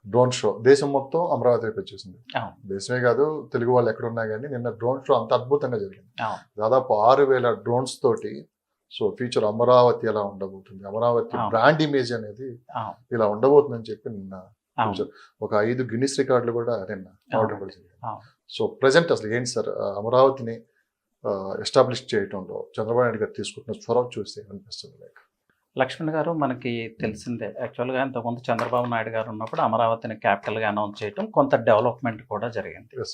Drone show దేశం మొత్తం అమరావతి వైపు వచ్చేసింది. అవును. దేశమే కాదు, తెలుగు వాళ్ళు ఎక్కడున్నా కానీ నిన్న డ్రోన్ షో అంత అద్భుతంగా జరిగింది. అవును. దాదాపు 6,000 డ్రోన్స్ తోటి. సో ఫ్యూచర్ అమరావతి ఎలా ఉండబోతుంది, అమరావతి అవును. బ్రాండ్ ఇమేజ్ అనేది అవును. ఇలా ఉండబోతుందని చెప్పి నిన్న అవును. ఒక 5 గిన్నిస్ రికార్డులు కూడా నిన్న అవడం కూడా జరిగింది. అవును. సో ప్రజెంట్ అసలు ఏంటి సార్, అమరావతిని ఎస్టాబ్లిష్ చేయడంలో చంద్రబాబు నాయుడు గారు తీసుకుంటున్న చొరవ చూస్తే అనిపిస్తుంది? లైక్ లక్ష్మణ్ గారు మనకి తెలిసిందే, యాక్చువల్గా ఇంతకుముందు చంద్రబాబు నాయుడు గారు ఉన్నప్పుడు అమరావతిని క్యాపిటల్గా అనౌన్స్ చేయడం, కొంత డెవలప్మెంట్ కూడా జరిగింది.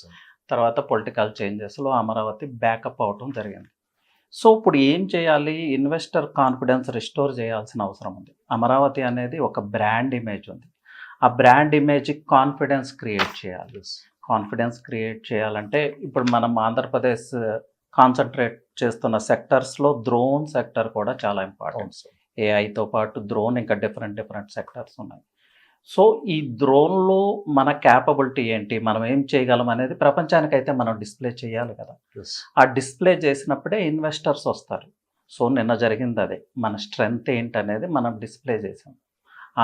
తర్వాత పొలిటికల్ చేంజెస్లో అమరావతి బ్యాకప్ అవటం జరిగింది. సో ఇప్పుడు ఏం చేయాలి, ఇన్వెస్టర్ కాన్ఫిడెన్స్ రిస్టోర్ చేయాల్సిన అవసరం ఉంది. అమరావతి అనేది ఒక బ్రాండ్ ఇమేజ్ ఉంది, ఆ బ్రాండ్ ఇమేజ్కి కాన్ఫిడెన్స్ క్రియేట్ చేయాలి. కాన్ఫిడెన్స్ క్రియేట్ చేయాలంటే ఇప్పుడు మనం ఆంధ్రప్రదేశ్ కాన్సన్ట్రేట్ చేస్తున్న సెక్టర్స్లో డ్రోన్ సెక్టర్ కూడా చాలా ఇంపార్టెంట్. ఏఐతో పాటు డ్రోన్ ఇంకా డిఫరెంట్ సెక్టర్స్ ఉన్నాయి. సో ఈ డ్రోన్లో మన క్యాపబిలిటీ ఏంటి, మనం ఏం చేయగలం అనేది ప్రపంచానికైతే మనం డిస్ప్లే చేయాలి కదా. ఆ డిస్ప్లే చేసినప్పుడే ఇన్వెస్టర్స్ వస్తారు. సో నిన్న జరిగింది అదే, మన స్ట్రెంగ్త్ ఏంటనేది మనం డిస్ప్లే చేసాం.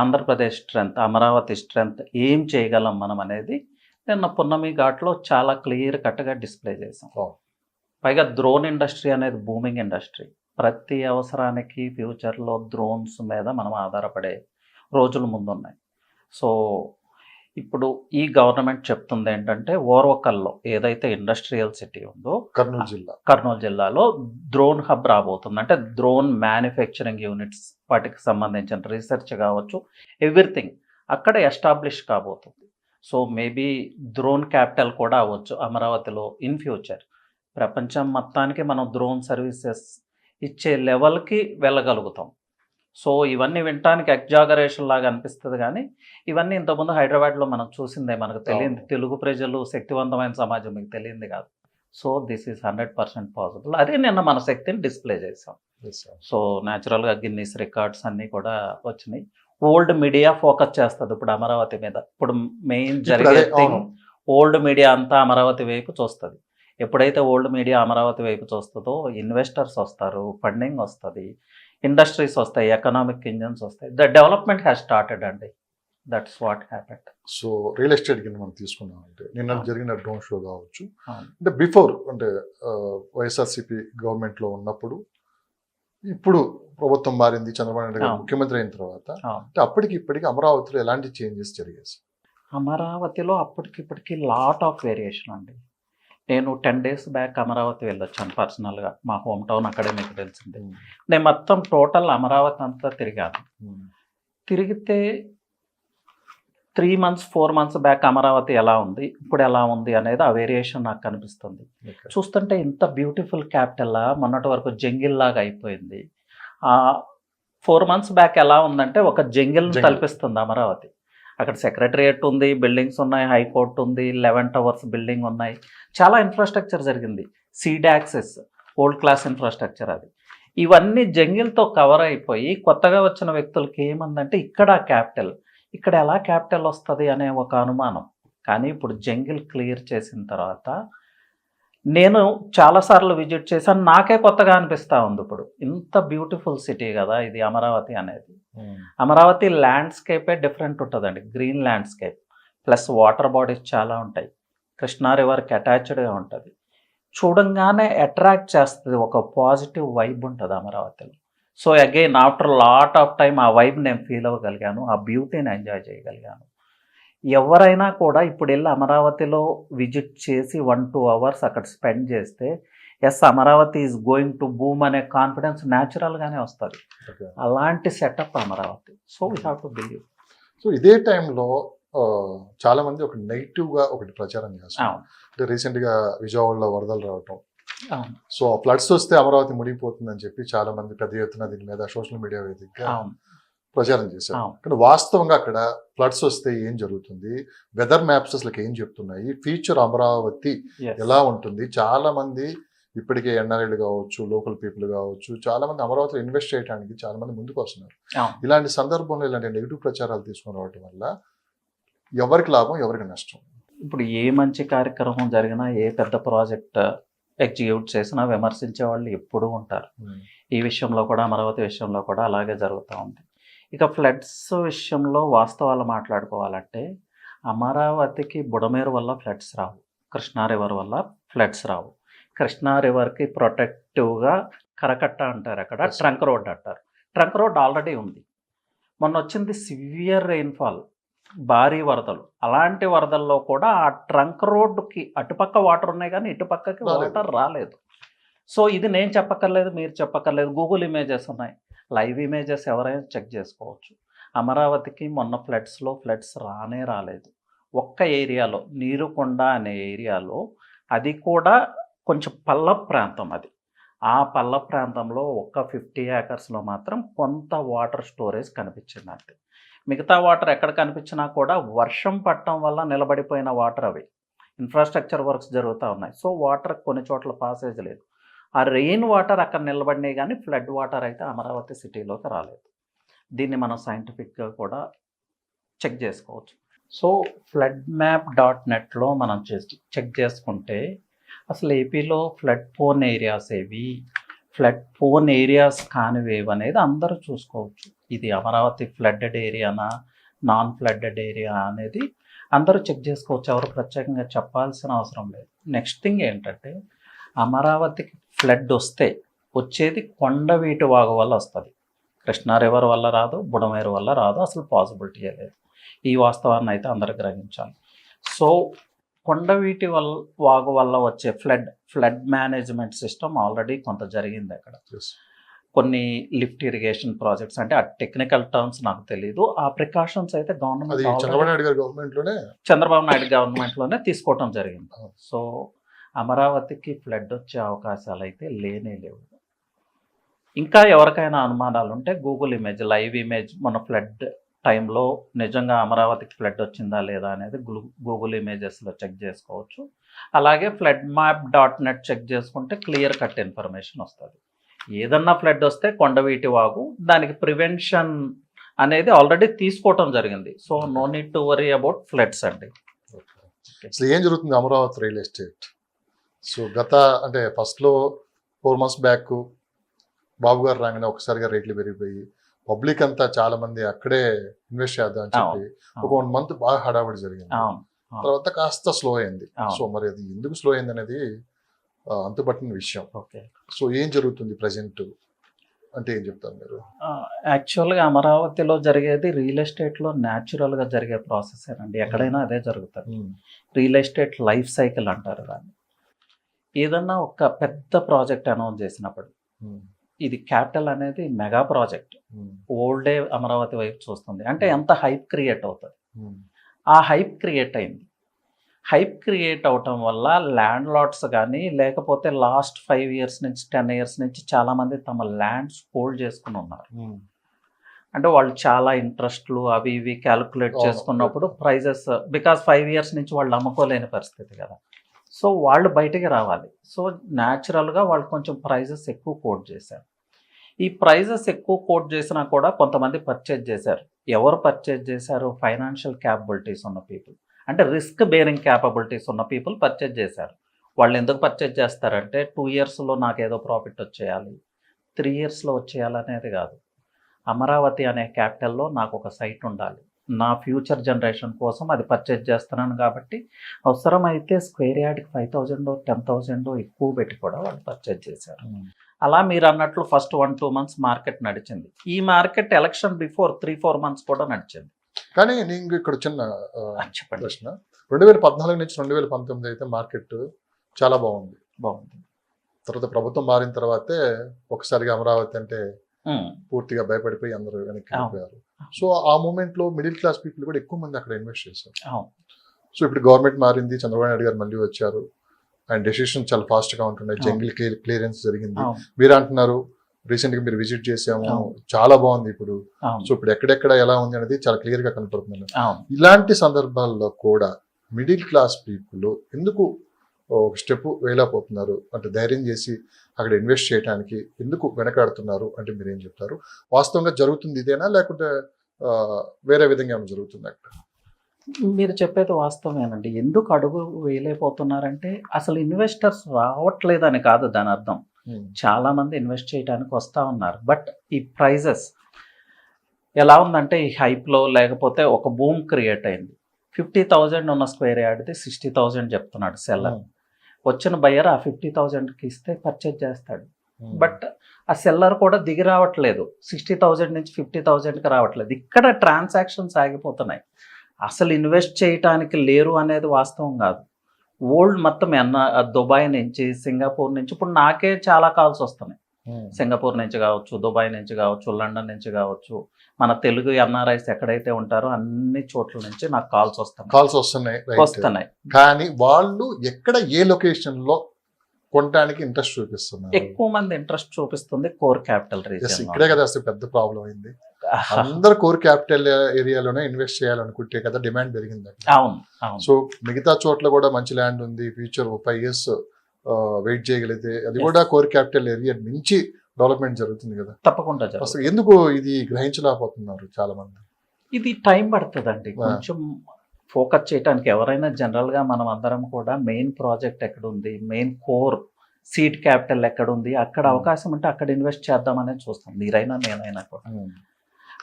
ఆంధ్రప్రదేశ్ స్ట్రెంగ్త్, అమరావతి స్ట్రెంగ్త్ ఏం చేయగలం మనం అనేది నిన్న పున్నమి ఘాట్లో చాలా క్లియర్ కట్గా డిస్ప్లే చేసాం. పైగా డ్రోన్ ఇండస్ట్రీ అనేది బూమింగ్ ఇండస్ట్రీ. ప్రతి అవసరానికి ఫ్యూచర్లో డ్రోన్స్ మీద మనం ఆధారపడే రోజులు ముందున్నాయి. సో ఇప్పుడు ఈ గవర్నమెంట్ చెప్తుంది ఏంటంటే, ఓర్వకల్లో ఏదైతే ఇండస్ట్రియల్ సిటీ ఉందో కర్నూలు జిల్లాలో డ్రోన్ హబ్ రాబోతుంది. అంటే డ్రోన్ మ్యానుఫ్యాక్చరింగ్ యూనిట్స్, వాటికి సంబంధించిన రీసెర్చ్ కావచ్చు, ఎవ్రీథింగ్ అక్కడ ఎస్టాబ్లిష్ కాబోతుంది. సో మేబీ డ్రోన్ క్యాపిటల్ కూడా అవ్వచ్చు అమరావతిలో ఇన్ ఫ్యూచర్. ప్రపంచం మొత్తానికి మనం డ్రోన్ సర్వీసెస్ ఇచ్చే లెవెల్కి వెళ్ళగలుగుతాం. సో ఇవన్నీ వినటానికి ఎగ్జాగరేషన్ లాగా అనిపిస్తుంది, కానీ ఇవన్నీ ఇంతకుముందు హైదరాబాద్లో మనం చూసిందే, మనకు తెలియంది. తెలుగు ప్రజలు శక్తివంతమైన సమాజం మీకు తెలియంది కాదు. So this is 100% possible. అదే నిన్న మన శక్తిని డిస్ప్లే చేసాం. సో న్యాచురల్గా గిన్నీస్ రికార్డ్స్ అన్నీ కూడా వచ్చినాయి. ఓల్డ్ మీడియా ఫోకస్ చేస్తుంది ఇప్పుడు అమరావతి మీద. ఇప్పుడు మెయిన్ జరిగే థింగ్, ఓల్డ్ మీడియా అంతా అమరావతి వైపు చూస్తుంది. ఎప్పుడైతే ఓల్డ్ మీడియా అమరావతి వైపు చూస్తుందో ఇన్వెస్టర్స్ వస్తారు, ఫండింగ్ వస్తుంది, ఇండస్ట్రీస్ వస్తాయి, ఎకనామిక్ ఇంజన్స్ వస్తాయి. ద డెవలప్మెంట్ హ్యాస్ స్టార్టెడ్ అండి. That's what happened. So real estate కింద మనం తీసుకున్నామంటే నిన్న జరిగిన డ్రోన్ షో కావచ్చు, అంటే బిఫోర్ అంటే వైఎస్ఆర్సీపీ గవర్నమెంట్లో ఉన్నప్పుడు, ఇప్పుడు ప్రభుత్వం మారింది, చంద్రబాబు నాయుడు గారు ముఖ్యమంత్రి అయిన తర్వాత, అంటే అప్పటికి ఇప్పటికి అమరావతిలో ఎలాంటి చేంజెస్ జరిగాయి? అమరావతిలో అప్పటికిప్పటికి లాట్ ఆఫ్ వేరియేషన్ అండి. నేను 10 days బ్యాక్ అమరావతి వెళ్ళొచ్చాను పర్సనల్గా. మా హోమ్ టౌన్ అక్కడే మీకు తెలిసింది. నేను మొత్తం టోటల్ అమరావతి అంతా తిరిగాను. తిరిగితే 3 months 4 months బ్యాక్ అమరావతి ఎలా ఉంది, ఇప్పుడు ఎలా ఉంది అనేది ఆ వేరియేషన్ నాకు కనిపిస్తుంది. చూస్తుంటే ఇంత బ్యూటిఫుల్ క్యాపిటల్లా మొన్నటి వరకు జంగిల్ లాగా అయిపోయింది. 4 months బ్యాక్ ఎలా ఉందంటే ఒక జంగిల్ తలపిస్తుంది అమరావతి. అక్కడ సెక్రటరియట్ ఉంది, బిల్డింగ్స్ ఉన్నాయి, హైకోర్టు ఉంది, 11 towers బిల్డింగ్ ఉన్నాయి, చాలా ఇన్ఫ్రాస్ట్రక్చర్ జరిగింది. Seed access, old class infrastructure అది. ఇవన్నీ జంగిల్తో కవర్ అయిపోయి కొత్తగా వచ్చిన వ్యక్తులకి ఏమందంటే ఇక్కడ క్యాపిటల్, ఇక్కడ ఎలా క్యాపిటల్ వస్తుంది అనే ఒక అనుమానం. కానీ ఇప్పుడు జంగిల్ క్లియర్ చేసిన తర్వాత నేను చాలాసార్లు విజిట్ చేశాను, నాకే కొత్తగా అనిపిస్తూ ఉంది. ఇప్పుడు ఇంత బ్యూటిఫుల్ సిటీ కదా ఇది అమరావతి అనేది. అమరావతి ల్యాండ్స్కేపే డిఫరెంట్ ఉంటుందండి. Green landscape plus water bodies చాలా ఉంటాయి. కృష్ణా రివర్కి అటాచ్డ్గా ఉంటుంది. చూడంగానే అట్రాక్ట్ చేస్తుంది, ఒక పాజిటివ్ వైబ్ ఉంటుంది అమరావతిలో. So again after lot of time ఆ వైబ్ నేను ఫీల్ అవ్వగలిగాను, ఆ బ్యూటీని ఎంజాయ్ చేయగలిగాను. ఎవరైనా కూడా ఇప్పుడు వెళ్ళి అమరావతిలో విజిట్ చేసి 1-2 hours అక్కడ స్పెండ్ చేస్తే yes Amaravati is going to boom అనే కాన్ఫిడెన్స్ న్యాచురల్గానే వస్తుంది. అలాంటి setup Amaravati. So we have to believe. So ఇదే టైంలో చాలా మంది ఒక నెగిటివ్గా ఒకటి ప్రచారం చేస్తారు. అంటే రీసెంట్గా విజయవాడలో వరదలు రావటం, సో ఫ్లడ్స్ వస్తే అమరావతి మునిగిపోతుందని చెప్పి చాలా మంది పెద్ద ఎత్తున దీని మీద సోషల్ మీడియా వేదికగా ప్రచారం చేశారు. కానీ వాస్తవంగా అక్కడ ఫ్లడ్స్ వస్తే ఏం జరుగుతుంది, వెదర్ మ్యాప్స్ అసలు ఏం చెప్తున్నాయి, ఫ్యూచర్ అమరావతి ఎలా ఉంటుంది, చాలా మంది ఇప్పటికే ఎన్ఆర్ఐలు కావచ్చు, లోకల్ పీపుల్ కావచ్చు, చాలా మంది అమరావతిలో ఇన్వెస్ట్ చేయడానికి చాలా మంది ముందుకు వస్తున్నారు. ఇలాంటి సందర్భంలో ఇలాంటి నెగిటివ్ ప్రచారాలు తీసుకుని రావడం వల్ల ఎవరికి లాభం, ఎవరికి నష్టం? ఇప్పుడు ఏ మంచి కార్యక్రమం జరిగినా, ఏ పెద్ద ప్రాజెక్ట్ ఎగ్జిక్యూట్ చేసినా విమర్శించే వాళ్ళు ఎప్పుడూ ఉంటారు. ఈ విషయంలో కూడా, అమరావతి విషయంలో కూడా అలాగే జరుగుతూ ఉంది. ఇక ఫ్లడ్స్ విషయంలో వాస్తవాలు మాట్లాడుకోవాలంటే అమరావతికి బుడమేరు వల్ల ఫ్లడ్స్ రావు, కృష్ణా రివర్ వల్ల ఫ్లడ్స్ రావు. కృష్ణా రివర్కి ప్రొటెక్టివ్గా కరకట్ట అంటారు, అక్కడ ట్రంక్ రోడ్ అంటారు. ట్రంక్ రోడ్ ఆల్రెడీ ఉంది. మొన్న వచ్చింది సివియర్ రెయిన్ఫాల్, భారీ వరదలు. అలాంటి వరదల్లో కూడా ఆ ట్రంక్ రోడ్డుకి అటుపక్క వాటర్ ఉన్నాయి కానీ ఇటుపక్కకి వాటర్ రాలేదు. సో ఇది నేను చెప్పక్కర్లేదు, మీరు చెప్పక్కర్లేదు, గూగుల్ ఇమేజెస్ ఉన్నాయి, లైవ్ ఇమేజెస్ ఎవరైనా చెక్ చేసుకోవచ్చు. అమరావతికి మొన్న ఫ్లడ్స్ రానే రాలేదు. ఒక్క ఏరియాలో, నీరుకొండ అనే ఏరియాలో, అది కూడా కొంచెం పల్ల ప్రాంతం, అది ఆ పల్ల ప్రాంతంలో ఒక 50 ఏకర్స్లో మాత్రం కొంత వాటర్ స్టోరేజ్ కనిపించింది అంతే. మిగతా వాటర్ ఎక్కడ కనిపించినా కూడా వర్షం పడటం వల్ల నిలబడిపోయిన వాటర్, అవి ఇన్ఫ్రాస్ట్రక్చర్ వర్క్స్ జరుగుతూ ఉన్నాయి. సో వాటర్ కొన్ని చోట్ల పాసేజ్ లేదు. ఆ రెయిన్ వాటర్ అక్కడ నిలబడినాయి కానీ ఫ్లడ్ వాటర్ అయితే అమరావతి సిటీలోకి రాలేదు. దీన్ని మనం సైంటిఫిక్గా కూడా చెక్ చేసుకోవచ్చు. సో floodmap.netలో మనం చెక్ చేసుకుంటే అసలు ఏపీలో ఫ్లడ్ ప్రోన్ ఏరియాస్ ఏవి, ఫ్లడ్ ప్రోన్ ఏరియాస్ కానివేవి అనేది అందరూ చూసుకోవచ్చు. ఇది అమరావతి ఫ్లడ్డెడ్ ఏరియానా, నాన్ ఫ్లడ్డెడ్ ఏరియా అనేది అందరూ చెక్ చేసుకోవచ్చు. ఎవరు ప్రత్యేకంగా చెప్పాల్సిన అవసరం లేదు. నెక్స్ట్ థింగ్ ఏంటంటే, అమరావతికి ఫ్లడ్ వస్తే వచ్చేది కొండవీటి వాగు వల్ల వస్తుంది. కృష్ణా రివర్ వల్ల రాదు, బుడమేరు వల్ల రాదు, అసలు పాసిబిలిటీ లేదు. ఈ వాస్తవాన్ని అయితే అందరూ గ్రహించాలి. సో కొండవీటి వాగు వల్ల వచ్చే ఫ్లడ్ మేనేజ్మెంట్ సిస్టమ్ ఆల్రెడీ కొంత జరిగింది అక్కడ. కొన్ని లిఫ్ట్ ఇరిగేషన్ ప్రాజెక్ట్స్, అంటే ఆ టెక్నికల్ టర్మ్స్ నాకు తెలియదు, ఆ ప్రికాషన్స్ అయితే చంద్రబాబు నాయుడు గవర్నమెంట్లోనే తీసుకోవటం జరిగింది. సో అమరావతికి ఫ్లడ్ వచ్చే అవకాశాలు అయితే లేనే లేవు. ఇంకా ఎవరికైనా అనుమానాలు ఉంటే గూగుల్ ఇమేజ్, లైవ్ ఇమేజ్, మన ఫ్లడ్ టైంలో నిజంగా అమరావతికి ఫ్లడ్ వచ్చిందా లేదా అనేది గూగుల్ ఇమేజెస్లో చెక్ చేసుకోవచ్చు. అలాగే floodmap.net చెక్ చేసుకుంటే క్లియర్ కట్ ఇన్ఫర్మేషన్ వస్తుంది. ఏదన్నా ఫ్లడ్ వస్తే కొండవీటి వాగు, దానికి ప్రివెన్షన్ అనేది ఆల్రెడీ తీసుకోవటం జరిగింది. So no need to worry about floods అండి. అసలు ఏం జరుగుతుంది అమరావతి రియల్ ఎస్టేట్? సో అంటే ఫస్ట్లో 4 months బ్యాక్ బాబు గారు రాగానే ఒకసారిగా రేట్లు పెరిగిపోయి పబ్లిక్ అంతా చాలా మంది అక్కడే ఇన్వెస్ట్ చేద్దాం అని చెప్పి ఒక 1 month బాగా హడావిడి జరిగింది. తర్వాత కాస్త స్లో అయింది. సో మరి అది ఎందుకు స్లో అయింది అనేది అంతుపట్టిన విషయం. సో ఏం జరుగుతుంది ప్రజెంట్ అంటే ఏం చెప్తారు మీరు? యాక్చువల్గా అమరావతిలో జరిగేది రియల్ ఎస్టేట్లో న్యాచురల్గా జరిగే ప్రాసెస్ అండి. ఎక్కడైనా అదే జరుగుతుంది. రియల్ ఎస్టేట్ లైఫ్ సైకిల్ అంటారు దాన్ని. ఏదన్నా ఒక పెద్ద ప్రాజెక్ట్ అనౌన్స్ చేసినప్పుడు, ఇది క్యాపిటల్ అనేది మెగా ప్రాజెక్ట్, ఓల్డే అమరావతి వైపు చూస్తుంది అంటే ఎంత హైప్ క్రియేట్ అవుతుంది. ఆ హైప్ క్రియేట్ అయింది. హైప్ క్రియేట్ అవటం వల్ల ల్యాండ్ లాట్స్ కానీ, లేకపోతే లాస్ట్ 5 years నుంచి 10 years నుంచి చాలామంది తమ ల్యాండ్స్ హోల్డ్ చేసుకుని ఉన్నారు. అంటే వాళ్ళు చాలా ఇంట్రెస్ట్లు అవి ఇవి క్యాలిక్యులేట్ చేసుకున్నప్పుడు ప్రైజెస్, బికాస్ 5 years నుంచి వాళ్ళు అమ్ముకోలేని పరిస్థితి కదా. సో వాళ్ళు బయటికి రావాలి. సో న్యాచురల్గా వాళ్ళు కొంచెం ప్రైజెస్ ఎక్కువ కోట్ చేశారు. ఈ ప్రైజెస్ ఎక్కువ కోట్ చేసినా కూడా కొంతమంది పర్చేజ్ చేశారు. ఎవరు పర్చేజ్ చేశారు? ఫైనాన్షియల్ క్యాపబిలిటీస్ ఉన్న పీపుల్, అంటే రిస్క్ బేరింగ్ క్యాపబిలిటీస్ ఉన్న పీపుల్ పర్చేజ్ చేశారు. వాళ్ళు ఎందుకు పర్చేజ్ చేస్తారంటే 2 yearsలో నాకు ఏదో ప్రాఫిట్ వచ్చేయాలి, 3 yearsలో వచ్చేయాలనేది కాదు. అమరావతి అనే క్యాపిటల్లో నాకు ఒక సైట్ ఉండాలి, నా ఫ్యూచర్ జనరేషన్ కోసం అది పర్చేజ్ చేస్తున్నాను కాబట్టి అవసరమైతే స్క్వేర్ యార్డ్కి 5,000 10,000 ఎక్కువ పెట్టి కూడా వాళ్ళు పర్చేజ్ చేశారు. అలా మీరు అన్నట్లు ఫస్ట్ 1-2 months మార్కెట్ నడిచింది. ఈ మార్కెట్ ఎలక్షన్ బిఫోర్ 3-4 months కూడా నడిచింది. కానీ నేను ఇక్కడ చిన్న ప్రశ్న, 2014 నుంచి 2019 అయితే మార్కెట్ చాలా బాగుంది. తర్వాత ప్రభుత్వం మారిన తర్వాతే ఒకసారిగా అమరావతి అంటే పూర్తిగా భయపడిపోయి అందరూ వెనక్కి వెళ్ళిపోయారు. సో ఆ మూమెంట్ లో మిడిల్ క్లాస్ పీపుల్ కూడా ఎక్కువ మంది అక్కడ ఇన్వెస్ట్ చేశారు. సో ఇప్పుడు గవర్నమెంట్ మారింది, చంద్రబాబు నాయుడు గారు మళ్ళీ వచ్చారు, అండ్ డెసిషన్ చాలా ఫాస్ట్ గా ఉంటున్నాయి. జంగిల్ క్లియరెన్స్ జరిగింది. మీరు అంటున్నారు రీసెంట్ గా మీరు విజిట్ చేసాము, చాలా బాగుంది ఇప్పుడు. సో ఇప్పుడు ఎక్కడెక్కడ ఎలా ఉంది అనేది చాలా క్లియర్ గా కనపడుతుంది. ఇలాంటి సందర్భాల్లో కూడా మిడిల్ క్లాస్ పీపుల్ ఎందుకు ఒక స్టెప్ వేయలేకపోతున్నారు? అంటే ధైర్యం చేసి అక్కడ ఇన్వెస్ట్ చేయడానికి ఎందుకు వెనకాడుతున్నారు అంటే మీరు ఏం చెప్తారు? వాస్తవంగా జరుగుతుంది ఇదేనా, లేకుంటే వేరే విధంగా ఏమైనా జరుగుతుంది అక్కడ? మీరు చెప్పేది వాస్తవమేనండి. ఎందుకు అడుగు వేయలేకపోతున్నారంటే అసలు ఇన్వెస్టర్స్ రావట్లేదని కాదు దాని అర్థం. చాలా మంది ఇన్వెస్ట్ చేయడానికి వస్తూ ఉన్నారు. బట్ ఈ ప్రైజెస్ ఎలా ఉందంటే ఈ హైప్లో లేకపోతే ఒక బూమ్ క్రియేట్ అయింది. 50,000 ఉన్న స్క్వేర్ యార్డ్ది 60,000 చెప్తున్నాడు సెల్లర్. వచ్చిన బయ్యర్ ఆ 50,000కి ఇస్తే పర్చేజ్ చేస్తాడు. బట్ ఆ సెల్లర్ కూడా దిగి రావట్లేదు, 60,000 నుంచి 50,000కి రావట్లేదు. ఇక్కడ ట్రాన్సాక్షన్స్ ఆగిపోతున్నాయి. అసలు ఇన్వెస్ట్ చేయటానికి లేరు అనేది వాస్తవం కాదు. ఓల్డ్ మొత్తం దుబాయ్ నుంచి, సింగపూర్ నుంచి, ఇప్పుడు నాకే చాలా కాల్స్ వస్తున్నాయి. సింగపూర్ నుంచి కావచ్చు, దుబాయ్ నుంచి కావచ్చు, లండన్ నుంచి కావచ్చు, మన తెలుగు ఎన్ఆర్ఐస్ ఎక్కడైతే ఉంటారో అన్ని చోట్ల నుంచి నాకు కాల్స్ వస్తున్నాయి. కానీ వాళ్ళు ఎక్కడ ఏ లొకేషన్ లో కొనడానికి ఇంట్రెస్ట్ చూపిస్తున్నారు? ఎక్కువ మంది ఇంట్రెస్ట్ చూపిస్తుంది కోర్ క్యాపిటల్ రీజియన్. ఇక్కడే కదా అసలు పెద్ద ప్రాబ్లం అయింది. అందరు కోర్ క్యాపిటల్ ఏరియాలోనే ఇన్వెస్ట్ చేయాలనుకుంటే కదా డిమాండ్ పెరిగింది. అవును. సో మిగతా చోట్ల కూడా మంచి ల్యాండ్ ఉంది, ఫ్యూచర్ 5 years వెయిట్ చేయగలిగితే అది కూడా కోర్ క్యాపిటల్ ఏరియా నుంచి డెవలప్మెంట్ జరుగుతుంది కదా. తప్పకుండా అసలు ఎందుకు ఇది గ్రహించలేకపోతున్నారు చాలా మంది? ఇది టైం పడుతుందండి కొంచెం ఫోకస్ చేయడానికి. ఎవరైనా జనరల్గా మనం అందరం కూడా మెయిన్ ప్రాజెక్ట్ ఎక్కడుంది, మెయిన్ కోర్ సీడ్ క్యాపిటల్ ఎక్కడుంది, అక్కడ అవకాశం ఉంటే అక్కడ ఇన్వెస్ట్ చేద్దామనే చూస్తాం. మీరైనా నేనైనా కూడా.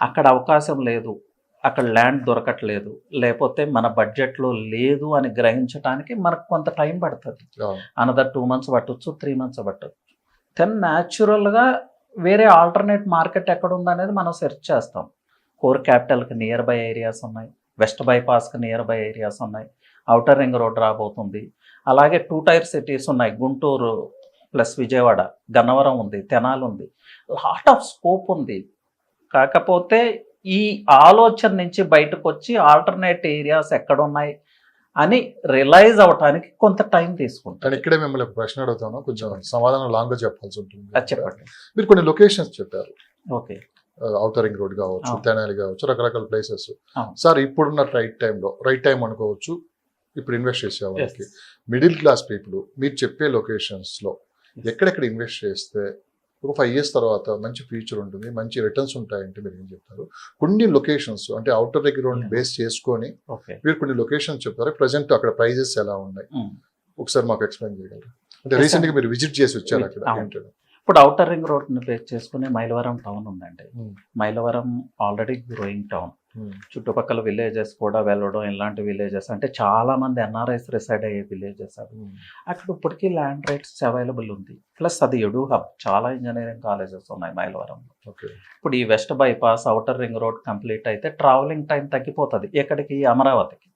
అక్కడ అవకాశం లేదు, అక్కడ ల్యాండ్ దొరకట్లేదు, లేకపోతే మన బడ్జెట్లో లేదు అని గ్రహించడానికి మనకు కొంత టైం పడుతుంది. అనదర్ 2 months పట్టవచ్చు, 3 months పట్టవచ్చు. దెన్ న్యాచురల్గా వేరే ఆల్టర్నేట్ మార్కెట్ ఎక్కడ ఉందనేది మనం సెర్చ్ చేస్తాం. కోర్ క్యాపిటల్కి నియర్ బై ఏరియాస్ ఉన్నాయి, వెస్ట్ బైపాస్కి నియర్ బై ఏరియాస్ ఉన్నాయి, ఔటర్ రింగ్ రోడ్ రాబోతుంది. అలాగే 2 tier సిటీస్ ఉన్నాయి, గుంటూరు ప్లస్ విజయవాడ, గన్నవరం ఉంది, తెనాలి ఉంది. లాట్ ఆఫ్ స్కోప్ ఉంది. కాకపోతే ఈ ఆలోచన నుంచి బయటకు వచ్చి ఆల్టర్నేట్ ఏరియాస్ ఎక్కడున్నాయి అని రియలైజ్ అవటానికి కొంత టైం తీసుకుంటాను. ఇక్కడే మిమ్మల్ని ఒక ప్రశ్న అడుగుతాను, కొంచెం సమాధానం లాంగ్ గా చెప్పాల్సి ఉంటుంది. చెప్పండి. మీరు కొన్ని లొకేషన్స్ చెప్పారు, ఓకే, ఔటర్ రింగ్ రోడ్ కావచ్చు, తెనాలి కావచ్చు, రకరకాల ప్లేసెస్. సార్ ఇప్పుడున్న రైట్ టైం అనుకోవచ్చు ఇప్పుడు ఇన్వెస్ట్ చేసే వాళ్ళకి, మిడిల్ క్లాస్ పీపుల్ మీరు చెప్పే లొకేషన్స్ లో ఎక్కడెక్కడ ఇన్వెస్ట్ చేస్తే ఒక 5 years తర్వాత మంచి ఫ్యూచర్ ఉంటుంది, మంచి రిటర్న్స్ ఉంటాయంటే మీరు ఏం చెప్తారు? కొన్ని లొకేషన్స్ అంటే ఔటర్ రింగ్ రోడ్ బేస్ చేసుకొని మీరు కొన్ని లొకేషన్స్ చెప్తారు. ప్రజెంట్ అక్కడ ప్రైజెస్ ఎలా ఉన్నాయి ఒకసారి మాకు ఎక్స్ప్లెయిన్ చేయగలరు? అంటే రీసెంట్ గా మీరు విజిట్ చేసి వచ్చారు అక్కడ ఏంటంటే? ఇప్పుడు ఔటర్ రింగ్ రోడ్ని బేస్ చేసుకుని మైలవరం టౌన్ ఉందండి. మైలవరం ఆల్రెడీ గ్రోయింగ్ టౌన్, చుట్టుపక్కల విలేజెస్ కూడా వెళ్ళడం, ఇలాంటి విలేజెస్ అంటే చాలా మంది ఎన్ఆర్ఐస్ రిసైడ్ అయ్యే విలేజెస్ అవి. అక్కడ ఇప్పటికీ ల్యాండ్ రైట్స్ అవైలబుల్ ఉంది. ప్లస్ అది ఎడు హబ్, చాలా ఇంజనీరింగ్ కాలేజెస్ ఉన్నాయి మైలవరంలో. ఇప్పుడు ఈ west bypass outer ring road complete అయితే ట్రావెలింగ్ టైం తగ్గిపోతుంది ఎక్కడికి, అమరావతికి.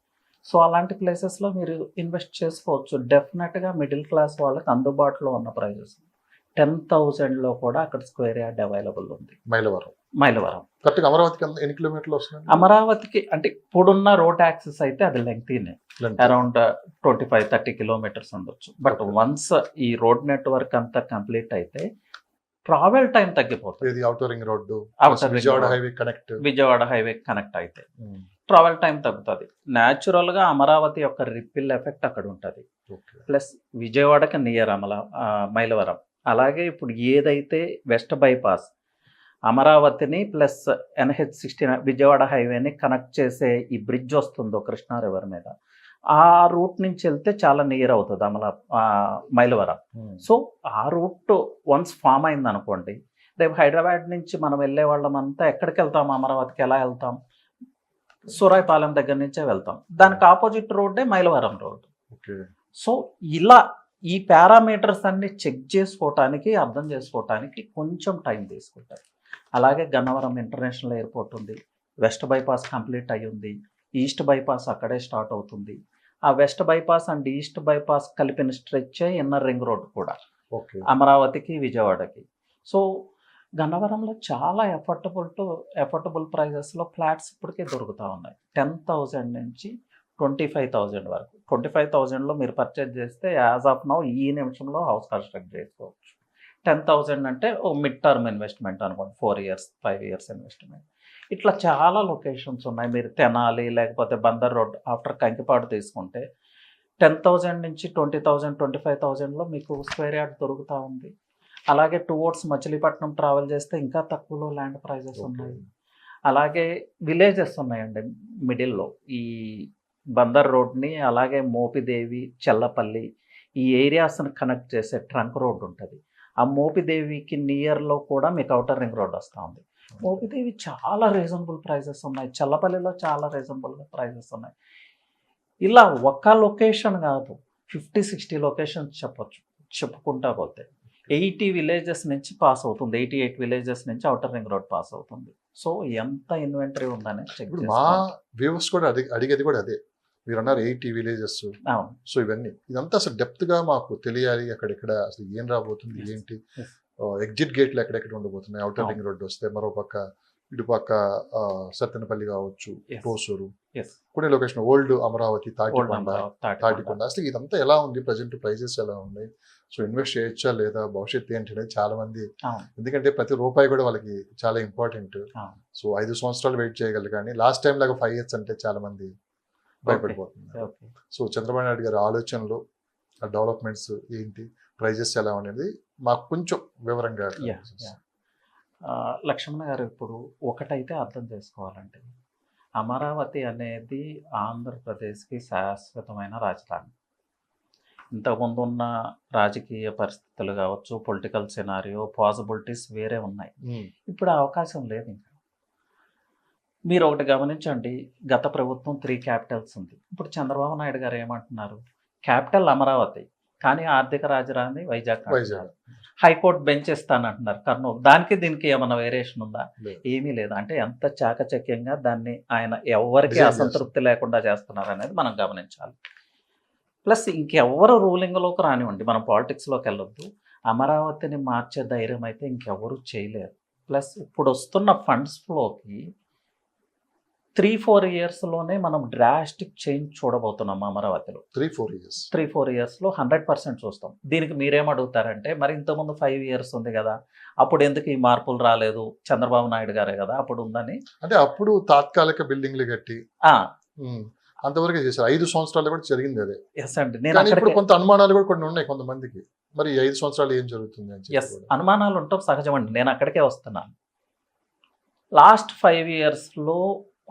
సో అలాంటి ప్లేసెస్లో మీరు ఇన్వెస్ట్ చేసుకోవచ్చు. డెఫినెట్గా మిడిల్ క్లాస్ వాళ్ళకి అందుబాటులో ఉన్న ప్రైజెస్ 10,000లో కూడా అక్కడ స్క్వేర్ యార్డ్ అవైలబుల్ ఉంది. మైలవరం అమరావతికి ఎన్ని కిలోమీటర్లు వస్తుంది? అమరావతికి అంటే ఇప్పుడున్న రోడ్ యాక్సెస్ అయితే అది లెంగ్తీనే, అరౌండ్ 25-30 kilometers ఉండొచ్చు. బట్ వన్స్ ఈ రోడ్ నెట్వర్క్ అంతా కంప్లీట్ అయితే ట్రావెల్ టైం తగ్గిపోతుంది. Outer ring road, Vijayawada highway connect అయితే ట్రావెల్ టైం తగ్గుతుంది. న్యాచురల్గా అమరావతి యొక్క రిపిల్ ఎఫెక్ట్ అక్కడ ఉంటుంది. ప్లస్ విజయవాడకి నియర్ మైలవరం. అలాగే ఇప్పుడు ఏదైతే వెస్ట్ బైపాస్ అమరావతిని ప్లస్ NH-69 విజయవాడ హైవేని కనెక్ట్ చేసే ఈ బ్రిడ్జ్ వస్తుందో కృష్ణా రివర్ మీద, ఆ రూట్ నుంచి వెళ్తే చాలా నియర్ అవుతుంది మైలవరం. సో ఆ రూట్ వన్స్ ఫామ్ అయింది అనుకోండి, రేపు హైదరాబాద్ నుంచి మనం వెళ్ళే వాళ్ళమంతా ఎక్కడికి వెళ్తాం? అమరావతికి ఎలా వెళ్తాం? సూరాయిపాలెం దగ్గర నుంచే వెళ్తాం. దానికి ఆపోజిట్ రోడ్డే మైలవరం రోడ్. సో ఇలా ఈ పారామీటర్స్ అన్ని చెక్ చేసుకోవటానికి, అర్థం చేసుకోవటానికి కొంచెం టైం తీసుకుంటారు. అలాగే గన్నవరం ఇంటర్నేషనల్ ఎయిర్పోర్ట్ ఉంది, వెస్ట్ బైపాస్ కంప్లీట్ అయ్యింది, ఈస్ట్ బైపాస్ అక్కడే స్టార్ట్ అవుతుంది. ఆ west bypass and east bypass కలిపిన స్ట్రెచ్ ఇన్నర్ రింగ్ రోడ్ కూడా అమరావతికి, విజయవాడకి. సో గన్నవరంలో చాలా ఎఫర్టబుల్ ప్రైజెస్లో ఫ్లాట్స్ ఇప్పటికే దొరుకుతూ ఉన్నాయి. 10,000 నుంచి 25,000 వరకు. 25,000లో మీరు పర్చేజ్ చేస్తే యాజ్ ఆఫ్ నౌ ఈ నిమిషంలో హౌస్ కన్స్ట్రక్ట్ చేసుకోవచ్చు. 10,000 అంటే ఓ మిడ్ టర్మ్ ఇన్వెస్ట్మెంట్ అనుకోండి, 4 years 5 years ఇన్వెస్ట్మెంట్. ఇట్లా చాలా లొకేషన్స్ ఉన్నాయి. మీరు తెనాలి లేకపోతే బందర్ రోడ్ ఆఫ్టర్ కంకిపాడు తీసుకుంటే 10,000 నుంచి 20,000 25,000లో మీకు స్క్వేర్ యార్డ్ దొరుకుతూ ఉంది. అలాగే టువర్డ్స్ మచిలీపట్నం ట్రావెల్ చేస్తే ఇంకా తక్కువలో ల్యాండ్ ప్రైజెస్ ఉన్నాయి. అలాగే విలేజెస్ ఉన్నాయండి మిడిల్లో, ఈ బందర్ రోడ్ని, అలాగే మోపిదేవి, చెల్లపల్లి ఈ ఏరియాస్ని కనెక్ట్ చేసే ట్రంక్ రోడ్ ఉంటుంది. ఆ మోపిదేవికి నియర్లో కూడా మీకు ఔటర్ రింగ్ రోడ్ వస్తూ ఉంది. మోపిదేవి చాలా రీజనబుల్ ప్రైజెస్ ఉన్నాయి, చల్లపల్లిలో చాలా రీజనబుల్ ప్రైజెస్ ఉన్నాయి. ఇలా ఒక్క లొకేషన్ కాదు, 50-60 లొకేషన్స్ చెప్పొచ్చు చెప్పుకుంటా పోతే. 80 విలేజెస్ నుంచి పాస్ అవుతుంది, 88 విలేజెస్ నుంచి అవుటర్ రింగ్ రోడ్ పాస్ అవుతుంది. సో ఎంత ఇన్వెంటరీ ఉందని చెక్ ఇప్పుడు మా వ్యూవర్స్ కూడా అడిగేది కూడా అదే. మీరు అన్నారు 80 విలేజెస్. అవును. సో ఇవన్నీ ఇదంతా అసలు డెప్త్ గా మాకు తెలియాలి. అక్కడెక్కడ అసలు ఏం రాబోతుంది, ఏంటి, ఎగ్జిట్ గేట్లు ఎక్కడెక్కడ ఉండబోతున్నాయి, అవుటర్ రింగ్ రోడ్ వస్తే మరో పక్క ఇటుపక్క సత్తెనపల్లి కావచ్చు, కోసూరు, కొన్ని లొకేషన్, ఓల్డ్ అమరావతి, తాటికొండ, అసలు ఇదంతా ఎలా ఉంది, ప్రజెంట్ ప్రైజెస్ ఎలా ఉన్నాయి, సో ఇన్వెస్ట్ చేయొచ్చా లేదా, భవిష్యత్తు ఏంటి అనేది చాలా మంది, ఎందుకంటే ప్రతి రూపాయి కూడా వాళ్ళకి చాలా ఇంపార్టెంట్. సో 5 సంవత్సరాలు వెయిట్ చేయగలరు, కానీ లాస్ట్ టైం లాగా 5 years అంటే చాలా మంది భయపడిపోతున్నారు. సో చంద్రబాబు నాయుడు గారి ఆలోచనలు, ఆ డెవలప్మెంట్స్ ఏంటి, ప్రైజెస్ ఎలా అనేది మాకు కొంచెం వివరంగా. లక్ష్మణ గారు, ఇప్పుడు ఒకటైతే అర్థం చేసుకోవాలంటే, అమరావతి అనేది ఆంధ్రప్రదేశ్కి శాశ్వతమైన రాజధాని. ఇంతకుముందు ఉన్న రాజకీయ పరిస్థితులు కావచ్చు, పొలిటికల్ సినారియో, పాసిబిలిటీస్ వేరే ఉన్నాయి. ఇప్పుడు ఆ అవకాశం లేదు. ఇంకా మీరు ఒకటి గమనించండి, గత ప్రభుత్వం 3 క్యాపిటల్స్ ఉంది. ఇప్పుడు చంద్రబాబు నాయుడు గారు ఏమంటున్నారు, క్యాపిటల్ అమరావతి కానీ ఆర్థిక రాజధాని వైజాగ్. హైకోర్టు బెంచ్ ఇస్తానంటున్నారు కర్నూలు. దానికి దీనికి ఏమైనా వేరియేషన్ ఉందా? ఏమీ లేదు. అంటే ఎంత చాకచక్యంగా దాన్ని ఆయన ఎవరికి అసంతృప్తి లేకుండా చేస్తున్నారు అనేది మనం గమనించాలి. ప్లస్ ఇంకెవరు రూలింగ్లోకి రానివ్వండి, మనం పాలిటిక్స్లోకి వెళ్ళొద్దు, అమరావతిని మార్చే ధైర్యం అయితే ఇంకెవరు చేయలేరు. ప్లస్ ఇప్పుడు వస్తున్న ఫండ్స్ ఫ్లోకి 3-4 yearsలోనే మనం డ్రాస్టిక్ చేంజ్ చూడబోతున్నాం అమరావతిలో. 3-4 yearsలో 100% చూస్తాం. దీనికి మీరేం అడుగుతారంటే, మరి ఇంతకుముందు 5 years ఉంది కదా, అప్పుడు ఎందుకు ఈ మార్పులు రాలేదు, చంద్రబాబు నాయుడు గారే కదా అప్పుడు ఉందని. అంటే అప్పుడు తాత్కాలిక బిల్డింగ్లు కట్టి అంతవరకు చేశారు. 5 సంవత్సరాలు కూడా జరిగింది అదే. ఎస్ అండి. నేను ఇప్పుడు కొంత అనుమానాలు కూడా కొన్ని ఉన్నాయి కొంతమందికి, మరి 5 సంవత్సరాలు ఏం జరుగుతుంది అని. ఎస్, అనుమానాలు ఉంటాం, సహజం అండి. నేను అక్కడికే వస్తున్నాను. లాస్ట్ 5 yearsలో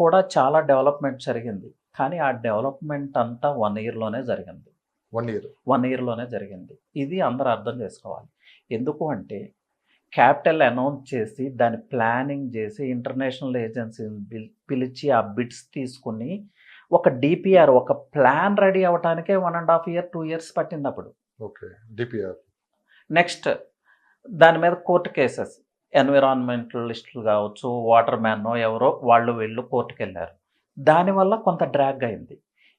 కూడా చాలా డెవలప్మెంట్ జరిగింది, కానీ ఆ డెవలప్మెంట్ అంతా 1 yearలోనే జరిగింది. 1 yearలోనే జరిగింది. ఇది అందరూ అర్థం చేసుకోవాలి. ఎందుకు అంటే, క్యాపిటల్ అనౌన్స్ చేసి దాన్ని ప్లానింగ్ చేసి ఇంటర్నేషనల్ ఏజెన్సీని పిలిచి ఆ బిడ్స్ తీసుకుని ఒక డిపిఆర్, ఒక ప్లాన్ రెడీ అవ్వటానికే 1.5 year 2 years పట్టింది అప్పుడు. Okay, DPR. నెక్స్ట్ దాని మీద కోర్టు కేసెస్, ఎన్విరాన్మెంటలిస్టులు కావచ్చు, వాటర్ మ్యాన్ ఎవరో వాళ్ళు వీళ్ళు కోర్టుకు వెళ్ళారు. దానివల్ల కొంత డ్రాగ్ అయింది.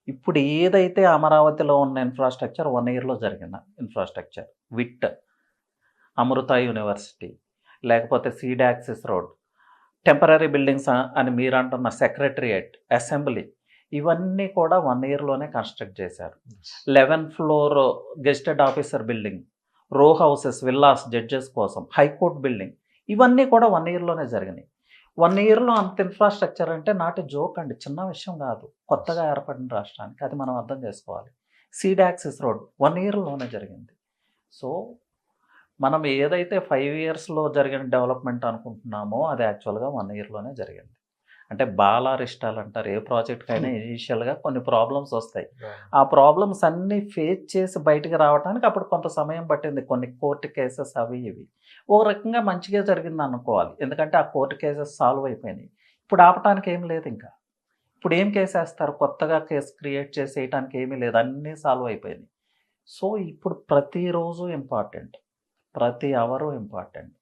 ఇప్పుడు ఏదైతే అమరావతిలో ఉన్న ఇన్ఫ్రాస్ట్రక్చర్ 1 yearలో జరిగిన ఇన్ఫ్రాస్ట్రక్చర్, విట్, అమృత యూనివర్సిటీ, లేకపోతే seed axis road, temporary buildings అని మీరు అంటున్న సెక్రటరియేట్, అసెంబ్లీ, ఇవన్నీ కూడా 1 yearలోనే కన్స్ట్రక్ట్ చేశారు. 11th floor gazetted officer building, రో హౌసెస్, విల్లాస్ జడ్జెస్ కోసం, హైకోర్టు బిల్డింగ్, ఇవన్నీ కూడా 1 yearలోనే జరిగినాయి. 1 yearలో అంత ఇన్ఫ్రాస్ట్రక్చర్ అంటే నాటి జోక్ అండి, చిన్న విషయం కాదు కొత్తగా ఏర్పడిన రాష్ట్రానికి. అది మనం అర్థం చేసుకోవాలి. సీడ్ యాక్సిస్ రోడ్ 1 yearలోనే జరిగింది. సో మనం ఏదైతే 5 yearsలో జరిగిన డెవలప్మెంట్ అనుకుంటున్నామో అది యాక్చువల్గా 1 yearలోనే జరిగింది. అంటే బాలారిష్టాలు అంటారు, ఏ ప్రాజెక్ట్కైనా ఇనీషియల్గా కొన్ని ప్రాబ్లమ్స్ వస్తాయి. ఆ ప్రాబ్లమ్స్ అన్నీ ఫేస్ చేసి బయటకు రావడానికి అప్పుడు కొంత సమయం పట్టింది, కొన్ని కోర్టు కేసెస్ అవి ఇవి. ఓ రకంగా మంచిగా జరిగింది అనుకోవాలి, ఎందుకంటే ఆ కోర్టు కేసెస్ సాల్వ్ అయిపోయినాయి. ఇప్పుడు ఆపటానికి ఏం లేదు. ఇంకా ఇప్పుడు ఏం కేసు వేస్తారు, కొత్తగా కేసు క్రియేట్ చేసి వేయటానికి ఏమీ లేదు, అన్నీ సాల్వ్ అయిపోయినాయి. సో ఇప్పుడు ప్రతిరోజు ఇంపార్టెంట్, ప్రతి అవరు ఇంపార్టెంట్.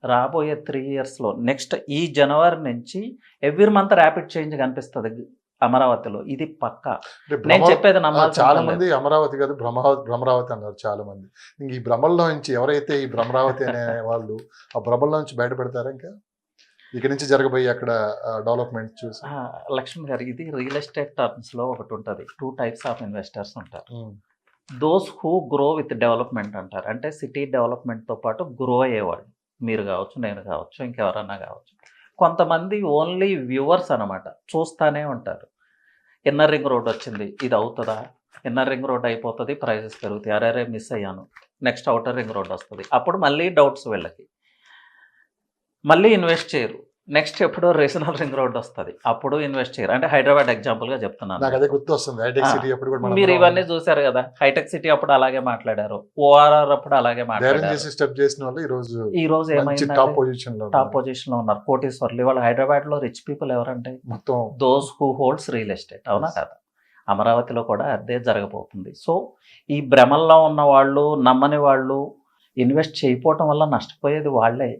రాబోయే 3 yearsలో నెక్స్ట్ ఈ జనవరి నుంచి ఎవ్రీ మంత్ ర్యాపిడ్ చేంజ్ కనిపిస్తుంది అమరావతిలో, ఇది పక్కా. నేను చెప్పేది నమ్మాలి. చాలా మంది అమరావతి కాదు భ్రమరావతి అన్నారు చాలా మంది. ఇంక ఈ భ్రమల్లో నుంచి ఎవరైతే ఈ భ్రమరావతి అనే వాళ్ళు ఆ భ్రమల్లో నుంచి బయటపడతారా, ఇంకా ఇక నుంచి జరగబోయే అక్కడ డెవలప్మెంట్ చూసి. లక్ష్మణ్ గారు, ఇది రియల్ ఎస్టేట్ టర్మ్స్లో ఒకటి ఉంటుంది, 2 types ఆఫ్ ఇన్వెస్టర్స్ ఉంటారు. Those who grow with development అంటారు, అంటే సిటీ డెవలప్మెంట్తో పాటు గ్రో అయ్యేవాళ్ళు, మీరు కావచ్చు, నేను కావచ్చు, ఇంకెవరన్నా కావచ్చు. కొంతమంది ఓన్లీ వ్యూవర్స్ అనమాట, చూస్తూనే ఉంటారు. ఇన్నర్ రింగ్ రోడ్ వచ్చింది, ఇది అవుతుందా, ఇన్నర్ రింగ్ రోడ్ అయిపోతుంది, ప్రైజెస్ పెరుగుతాయి, అరే మిస్ అయ్యాను, నెక్స్ట్ అవుటర్ రింగ్ రోడ్ వస్తుంది, అప్పుడు మళ్ళీ డౌట్స్ వీళ్ళకి, మళ్ళీ ఇన్వెస్ట్ చేయరు. నెక్స్ట్ ఎప్పుడో రీజనల్ రింగ్ రోడ్ వస్తుంది, అప్పుడు ఇన్వెస్ట్ చేయరు. అంటే హైదరాబాద్ ఎగ్జాంపుల్గా చెప్తున్నాను. మీరు ఇవన్నీ చూసారు కదా, హైటెక్ సిటీ అప్పుడు అలాగే మాట్లాడారు, ఓఆర్ఆర్ అప్పుడు అలాగే మాట్లాడారు. ఈ రోజు ఏమైంది, టాప్ పొజిషన్ లో ఉన్నారు, కోటీశ్వర్లు. ఇవాళ హైదరాబాద్ లో రిచ్ పీపుల్ ఎవరంటే మొత్తం those who holds real estate, అవునా కదా. అమరావతిలో కూడా అదే జరగబోతుంది. సో ఈ భ్రమల్లో ఉన్న వాళ్ళు, నమ్మని వాళ్ళు ఇన్వెస్ట్ చేయకపోవటం వల్ల నష్టపోయేది వాళ్ళే.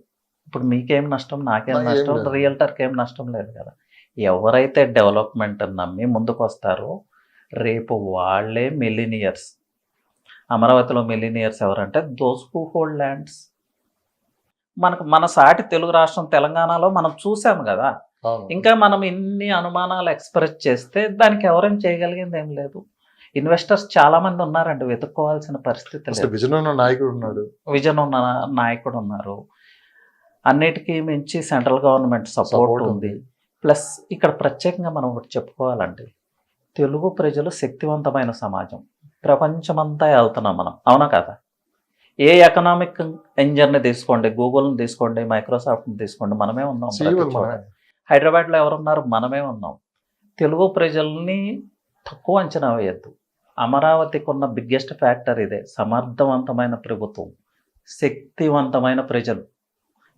ఇప్పుడు మీకేం నష్టం, నాకేం ఏం నష్టం, లేదు. రియల్టర్కి ఏం నష్టం లేదు కదా. ఎవరైతే డెవలప్మెంట్ నమ్మి ముందుకు వస్తారో రేపు వాళ్ళే మిలినియర్స్. అమరావతిలో మిలినియర్స్ ఎవరంటే దోస్ హూ హోల్డ్ ల్యాండ్స్. మన సాటి తెలుగు రాష్ట్రం తెలంగాణలో మనం చూసాము కదా. అవును. ఇంకా మనం ఇన్ని అనుమానాలు ఎక్స్ప్రెస్ చేస్తే దానికి ఎవరైనా చేయగలిగింది ఏం లేదు. ఇన్వెస్టర్స్ చాలా మంది ఉన్నారండి, వెతుక్కోవాల్సిన పరిస్థితి అసలు లేదు. విజన్ ఉన్న నాయకుడు ఉన్నాడు. విజన్ ఉన్న నాయకుడు ఉన్నారు. అన్నిటికీ మించి సెంట్రల్ గవర్నమెంట్ సపోర్ట్ ఉంది. ప్లస్ ఇక్కడ ప్రత్యేకంగా మనం ఒకటి చెప్పుకోవాలండి, తెలుగు ప్రజలు శక్తివంతమైన సమాజం. ప్రపంచమంతా వెళ్తున్నాం మనం, అవునా కదా. ఏ ఎకనామిక్ ఇంజన్ని తీసుకోండి, గూగుల్ని తీసుకోండి, మైక్రోసాఫ్ట్ని తీసుకోండి, మనమే ఉన్నాం. CEO ప్రతి చోట. హైదరాబాద్లో ఎవరున్నారు, మనమే ఉన్నాం. తెలుగు ప్రజల్ని తక్కువ అంచనా వేయద్దు. అమరావతికి ఉన్న బిగ్గెస్ట్ ఫ్యాక్టర్ ఇదే, సమర్థవంతమైన ప్రభుత్వం, శక్తివంతమైన ప్రజలు.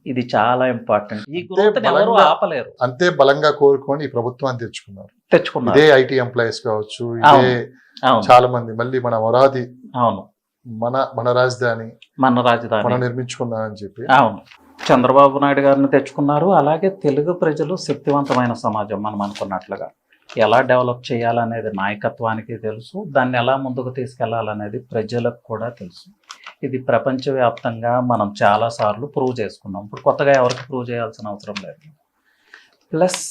ఇది చాలా ఇంపార్టెంట్. ఈ గ్రోత్ ఎవరు ఆపలేరు. అంతే బలంగా కోరుకొని ఈ ప్రభుత్వాన్ని తెచ్చుకున్నారు. ఇదే ఐటీ ఎంప్లాయీస్ కావచ్చు, ఇదే చాలా మంది మళ్ళీ మన అమరావతి, అవును, మన రాజధాని మనం నిర్మించుకున్నామని చెప్పి. అవును, చంద్రబాబు నాయుడు గారిని తెచ్చుకున్నారు. అలాగే తెలుగు ప్రజలు శక్తివంతమైన సమాజం. మనం అనుకున్నట్లుగా ఎలా డెవలప్ చేయాలనేది నాయకత్వానికి తెలుసు, దాన్ని ఎలా ముందుకు తీసుకెళ్లాలనేది ప్రజలకు కూడా తెలుసు. ఇది ప్రపంచవ్యాప్తంగా మనం చాలాసార్లు ప్రూవ్ చేసుకున్నాం. ఇప్పుడు కొత్తగా ఎవరికి ప్రూవ్ చేయాల్సిన అవసరం లేదు. ప్లస్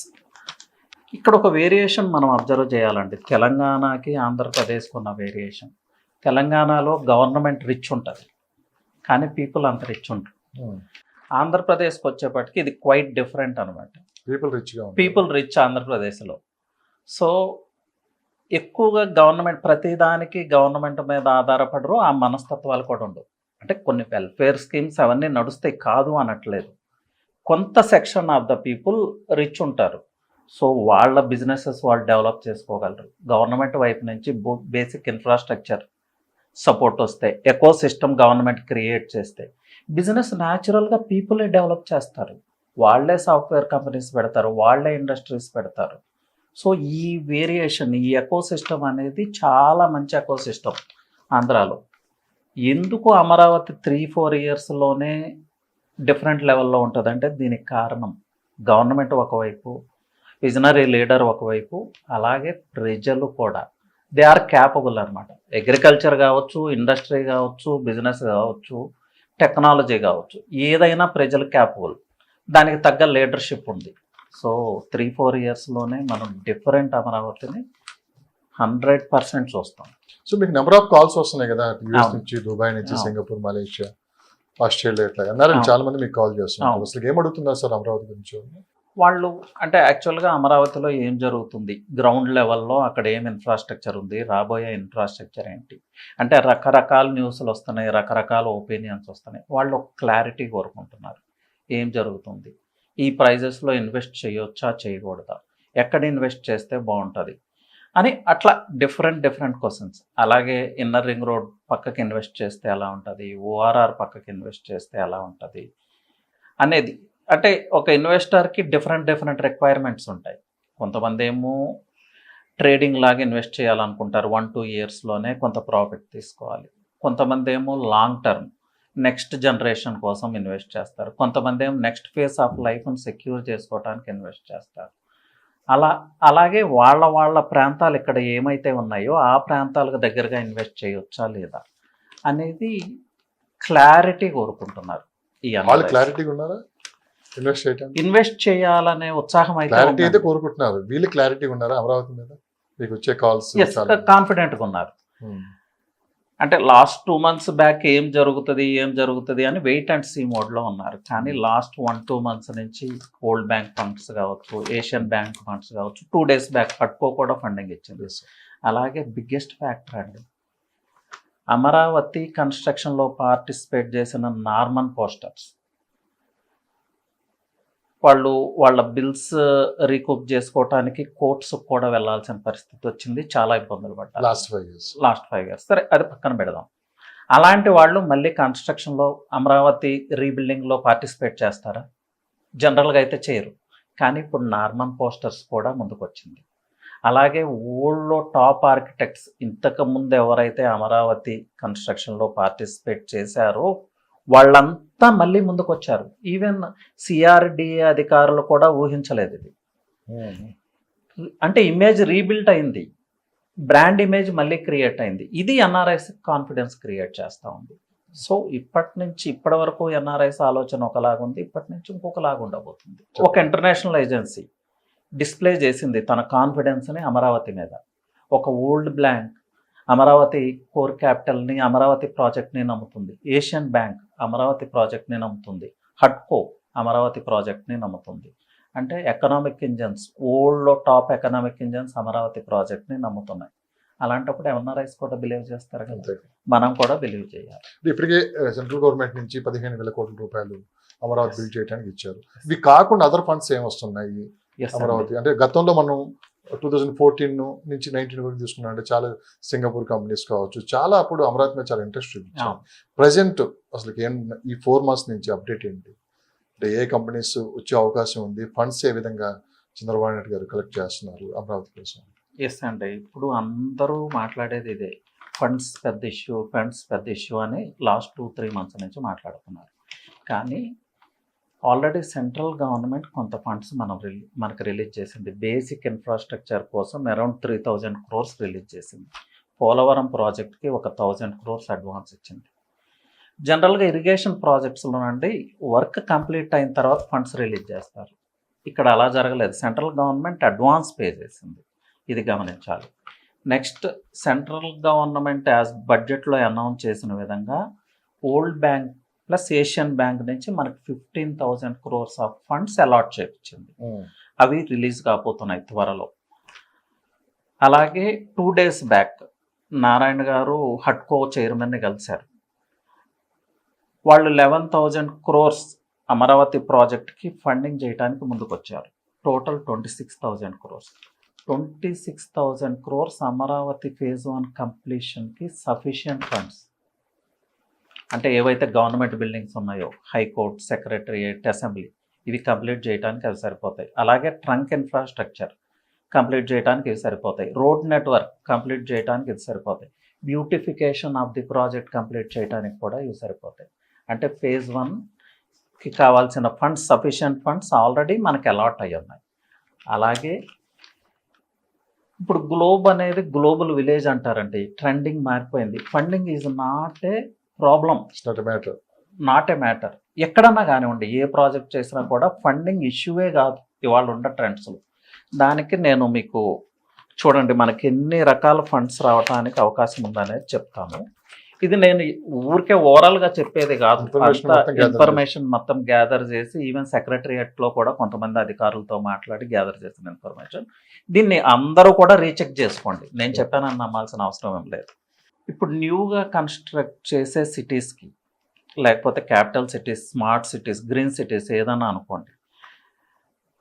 ఇక్కడ ఒక వేరియేషన్ మనం అబ్జర్వ్ చేయాలండి, తెలంగాణకి ఆంధ్రప్రదేశ్కి ఉన్న వేరియేషన్. తెలంగాణలో గవర్నమెంట్ రిచ్ ఉంటుంది, కానీ పీపుల్ అంత రిచ్ ఉంటారు. ఆంధ్రప్రదేశ్కి వచ్చేప్పటికి ఇది క్వైట్ డిఫరెంట్ అనమాట. పీపుల్ రిచ్ ఆంధ్రప్రదేశ్లో. సో ఎక్కువగా గవర్నమెంట్ ప్రతిదానికి గవర్నమెంట్ మీద ఆధారపడరు. ఆ మనస్తత్వాలు కూడా ఉండవు. అంటే కొన్ని వెల్ఫేర్ స్కీమ్స్ అవన్నీ నడుస్తాయి, కాదు అనట్లేదు. కొంత section of the people rich ఉంటారు. సో వాళ్ళ బిజినెసెస్ వాళ్ళు డెవలప్ చేసుకోగలరు. గవర్నమెంట్ వైపు నుంచి బేసిక్ ఇన్ఫ్రాస్ట్రక్చర్ సపోర్ట్ వస్తే, ఎకో సిస్టమ్ గవర్నమెంట్ క్రియేట్ చేస్తే బిజినెస్ న్యాచురల్గా పీపులే డెవలప్ చేస్తారు. వాళ్ళే సాఫ్ట్వేర్ కంపెనీస్ పెడతారు, వాళ్ళే ఇండస్ట్రీస్ పెడతారు. సో ఈ వేరియేషన్, ఈ ఎకో సిస్టమ్ అనేది చాలా మంచి ఎకో సిస్టమ్ ఆంధ్రాలో. ఎందుకు అమరావతి 3-4 ఇయర్స్లోనే డిఫరెంట్ లెవెల్లో ఉంటుందంటే దీనికి కారణం గవర్నమెంట్ ఒకవైపు, విజనరీ లీడర్ ఒకవైపు, అలాగే ప్రజలు కూడా దే ఆర్ క్యాపబుల్ అనమాట. అగ్రికల్చర్ కావచ్చు, ఇండస్ట్రీ కావచ్చు, బిజినెస్ కావచ్చు, టెక్నాలజీ కావచ్చు, ఏదైనా ప్రజలు క్యాపబుల్. దానికి తగ్గ లీడర్షిప్ ఉంది. సో 3-4 ఇయర్స్లోనే మనం డిఫరెంట్ అమరావతిని 100% చూస్తాం. సో మీకు నెంబర్ ఆఫ్ కాల్స్ వస్తున్నాయి కదా, యూఎస్ నుంచి, దుబాయ్ నుంచి, సింగపూర్, మలేషియా, ఆస్ట్రేలియా, ఇట్లా అన్నారు. చాలా మంది మీకు కాల్ చేస్తున్నారు. అసలు ఏం అడుగుతున్నారు సార్ అమరావతి గురించి? వాళ్ళు అంటే యాక్చువల్గా అమరావతిలో ఏం జరుగుతుంది, గ్రౌండ్ లెవెల్లో అక్కడ ఏం ఇన్ఫ్రాస్ట్రక్చర్ ఉంది, రాబోయే ఇన్ఫ్రాస్ట్రక్చర్ ఏంటి అంటే రకరకాల న్యూస్లు వస్తున్నాయి, రకరకాల ఒపీనియన్స్ వస్తున్నాయి. వాళ్ళు క్లారిటీ కోరుకుంటున్నారు. ఏం జరుగుతుంది, ఈ ప్రైజెస్లో ఇన్వెస్ట్ చేయొచ్చా చేయకూడదా, ఎక్కడ ఇన్వెస్ట్ చేస్తే బాగుంటుంది అని, అట్లా డిఫరెంట్ క్వశ్చన్స్. అలాగే ఇన్నర్ రింగ్ రోడ్ పక్కకి ఇన్వెస్ట్ చేస్తే ఎలా ఉంటుంది, ఓఆర్ఆర్ పక్కకి ఇన్వెస్ట్ చేస్తే ఎలా ఉంటుంది అనేది. అంటే ఒక ఇన్వెస్టర్కి డిఫరెంట్ రిక్వైర్మెంట్స్ ఉంటాయి. కొంతమంది ఏమో ట్రేడింగ్ లాగా ఇన్వెస్ట్ చేయాలనుకుంటారు, 1-2 ఇయర్స్లోనే కొంత ప్రాఫిట్ తీసుకోవాలి. కొంతమంది ఏమో లాంగ్ టర్మ్ నెక్స్ట్ జనరేషన్ కోసం ఇన్వెస్ట్ చేస్తారు. కొంతమంది ఏమో నెక్స్ట్ ఫేజ్ ఆఫ్ లైఫ్ని సెక్యూర్ చేసుకోవడానికి ఇన్వెస్ట్ చేస్తారు. అలాగే వాళ్ళ ప్రాంతాలు ఇక్కడ ఏమైతే ఉన్నాయో ఆ ప్రాంతాలకు దగ్గరగా ఇన్వెస్ట్ చేయొచ్చా లేదా అనేది క్లారిటీ కోరుకుంటున్నారు. ఇన్వెస్ట్ చేయాలనే ఉత్సాహం అయితే కోరుకుంటున్నారు. వీళ్ళు క్లారిటీ ఉన్నారా అమరావతి మీద? మీకు వచ్చే కాల్స్ కాన్ఫిడెంట్గా ఉన్నారు. అంటే లాస్ట్ 2 months బ్యాక్ ఏం జరుగుతుంది అని వెయిట్ అండ్ సీ మోడ్లో ఉన్నారు. కానీ లాస్ట్ 1-2 months నుంచి వరల్డ్ బ్యాంక్ ఫండ్స్ కావచ్చు, ఏషియన్ బ్యాంక్ ఫండ్స్ కావచ్చు, 2 days బ్యాక్ పట్కో కూడా ఫండింగ్ ఇచ్చింది. అలాగే బిగ్గెస్ట్ ఫ్యాక్టర్ అండి, అమరావతి కన్స్ట్రక్షన్లో పార్టిసిపేట్ చేసిన నార్మన్ పోస్టర్స్ వాళ్ళ బిల్స్ రీకూప్ చేసుకోవటానికి కోర్ట్స్ కూడా వెళ్లాల్సిన పరిస్థితి వచ్చింది. చాలా ఇబ్బందులు పడ్డారు లాస్ట్ 5 years. సరే, అది పక్కన పెడదాం. అలాంటి వాళ్ళు మళ్ళీ కన్స్ట్రక్షన్లో అమరావతి రీబిల్డింగ్లో పార్టిసిపేట్ చేస్తారా? జనరల్గా అయితే చేయరు. కానీ ఇప్పుడు నార్మన్ పోస్టర్స్ కూడా ముందుకు వచ్చింది. అలాగే వరల్డ్లో టాప్ ఆర్కిటెక్ట్స్ ఇంతకు ముందు ఎవరైతే అమరావతి కన్స్ట్రక్షన్లో పార్టిసిపేట్ చేశారో వాళ్ళంతా మళ్ళీ ముందుకు వచ్చారు. ఈవెన్ సిఆర్డిఏ అధికారులు కూడా ఊహించలేదు ఇది. అంటే ఇమేజ్ రీబిల్ట్ అయింది, బ్రాండ్ ఇమేజ్ మళ్ళీ క్రియేట్ అయింది. ఇది ఎన్ఆర్ఐస్ కాన్ఫిడెన్స్ క్రియేట్ చేస్తూ ఉంది. సో ఇప్పటి నుంచి ఇప్పటి వరకు ఎన్ఆర్ఐస్ ఆలోచన ఒకలాగా ఉంది, ఇప్పటి నుంచి ఇంకొకలాగా ఉండబోతుంది. ఒక ఇంటర్నేషనల్ ఏజెన్సీ డిస్ప్లే చేసింది తన కాన్ఫిడెన్స్ని అమరావతి మీద. ఒక వరల్డ్ బ్యాంక్ అమరావతి కోర్ క్యాపిటల్ని, అమరావతి ప్రాజెక్ట్ని నమ్ముతుంది. ఏషియన్ బ్యాంక్ అమరావతి ప్రాజెక్ట్ని నమ్ముతుంది. హడ్కో అమరావతి ప్రాజెక్ట్ని నమ్ముతుంది. అంటే ఎకనామిక్ ఇంజన్స్, వరల్డ్లో టాప్ ఎకనామిక్ ఇంజన్స్ అమరావతి ప్రాజెక్ట్ని నమ్ముతున్నాయి. అలాంటప్పుడు ఎన్ఆర్ఐస్ కూడా బిలీవ్ చేస్తారు కదా, మనం కూడా బిలీవ్ చేయాలి. ఇప్పటికే సెంట్రల్ గవర్నమెంట్ నుంచి 15,000 కోట్ల రూపాయలు అమరావతి బిల్డ్ చేయడానికి ఇచ్చారు. ఇవి కాకుండా అదర్ ఫండ్స్ ఏమొస్తున్నాయి అమరావతి? అంటే గతంలో మనం 2014 నుంచి 19 వరకు తీసుకున్నాం అంటే చాలా సింగపూర్ కంపెనీస్ కావచ్చు, చాలా అప్పుడు అమరావతి మీద చాలా ఇంట్రెస్ట్ చూపించాం. ప్రజెంట్ అసలు ఈ 4 months నుంచి అప్డేట్ ఏంటి? అంటే ఏ కంపెనీస్ వచ్చే అవకాశం ఉంది? ఫండ్స్ ఏ విధంగా చంద్రబాబు నాయుడు గారు కలెక్ట్ చేస్తున్నారు అమరావతి కోసం? ఎస్ అండి, ఇప్పుడు అందరూ మాట్లాడేది ఇదే, ఫండ్స్ పెద్ద ఇష్యూ అని లాస్ట్ 2-3 months నుంచి మాట్లాడుతున్నారు. కానీ ఆల్రెడీ సెంట్రల్ గవర్నమెంట్ కొంత ఫండ్స్ మనకు రిలీజ్ చేసింది. బేసిక్ ఇన్ఫ్రాస్ట్రక్చర్ కోసం అరౌండ్ 3,000 crores రిలీజ్ చేసింది. పోలవరం ప్రాజెక్ట్కి 1,000 crores అడ్వాన్స్ ఇచ్చింది. జనరల్గా ఇరిగేషన్ ప్రాజెక్ట్స్లో నుండి వర్క్ కంప్లీట్ అయిన తర్వాత ఫండ్స్ రిలీజ్ చేస్తారు. ఇక్కడ అలా జరగలేదు, సెంట్రల్ గవర్నమెంట్ అడ్వాన్స్ పే చేసింది. ఇది గమనించాలి. నెక్స్ట్, సెంట్రల్ గవర్నమెంట్ యాజ్ బడ్జెట్లో అనౌన్స్ చేసిన విధంగా world bank plus Asian bank నుంచి మనకు 15,000 crores ఆఫ్ ఫండ్స్ అలాట్ చేయించింది. అవి రిలీజ్ కాబోతున్నాయి త్వరలో. అలాగే 2 days బ్యాక్ నారాయణ గారు హడ్కో చైర్మన్ని కలిశారు. వాళ్ళు 11,000 crores అమరావతి ప్రాజెక్ట్కి ఫండింగ్ చేయడానికి ముందుకు వచ్చారు. Total 26,000 crores. 26,000 crores Amaravati phase 1 కంప్లీషన్కి సఫిషియంట్ ఫండ్స్. అంటే ఏవైతే గవర్నమెంట్ బిల్డింగ్స్ ఉన్నాయో, హైకోర్టు, సెక్రటరియట్, అసెంబ్లీ, ఇవి కంప్లీట్ చేయడానికి అవి సరిపోతాయి. అలాగే ట్రంక్ ఇన్ఫ్రాస్ట్రక్చర్ కంప్లీట్ చేయడానికి ఇవి సరిపోతాయి. రోడ్ నెట్వర్క్ కంప్లీట్ చేయడానికి ఇది సరిపోతాయి. Beautification of the project complete చేయడానికి కూడా ఇవి సరిపోతాయి. అంటే phase 1కి కావాల్సిన ఫండ్స్, సఫిషియంట్ ఫండ్స్ ఆల్రెడీ మనకి అలాట్ అయ్యి ఉన్నాయి. అలాగే ఇప్పుడు అనేది గ్లోబల్ విలేజ్ అంటారండి, ట్రెండింగ్ మారిపోయింది. Funding is not a problem, not a matter. ఎక్కడన్నా కానివ్వండి, ఏ ప్రాజెక్ట్ చేసినా కూడా ఫండింగ్ ఇష్యూవే కాదు ఇవాళ ఉన్న ట్రెండ్స్లో. దానికి నేను మీకు చూడండి, మనకి ఎన్ని రకాల ఫండ్స్ రావడానికి అవకాశం ఉందనేది చెప్తాను. ఇది నేను ఊరికే ఓవరాల్గా చెప్పేది కాదు, ఇన్ఫర్మేషన్ మొత్తం గ్యాదర్ చేసి ఈవెన్ సెక్రటరియట్లో కూడా కొంతమంది అధికారులతో మాట్లాడి గ్యాదర్ చేసిన ఇన్ఫర్మేషన్. దీన్ని అందరూ కూడా రీచెక్ చేసుకోండి, నేను చెప్పానని నమ్మాల్సిన అవసరం ఏం లేదు. ఇప్పుడు న్యూగా కన్స్ట్రక్ట్ చేసే సిటీస్కి, లేకపోతే capital cities, smart cities, green cities ఏదన్నా అనుకోండి,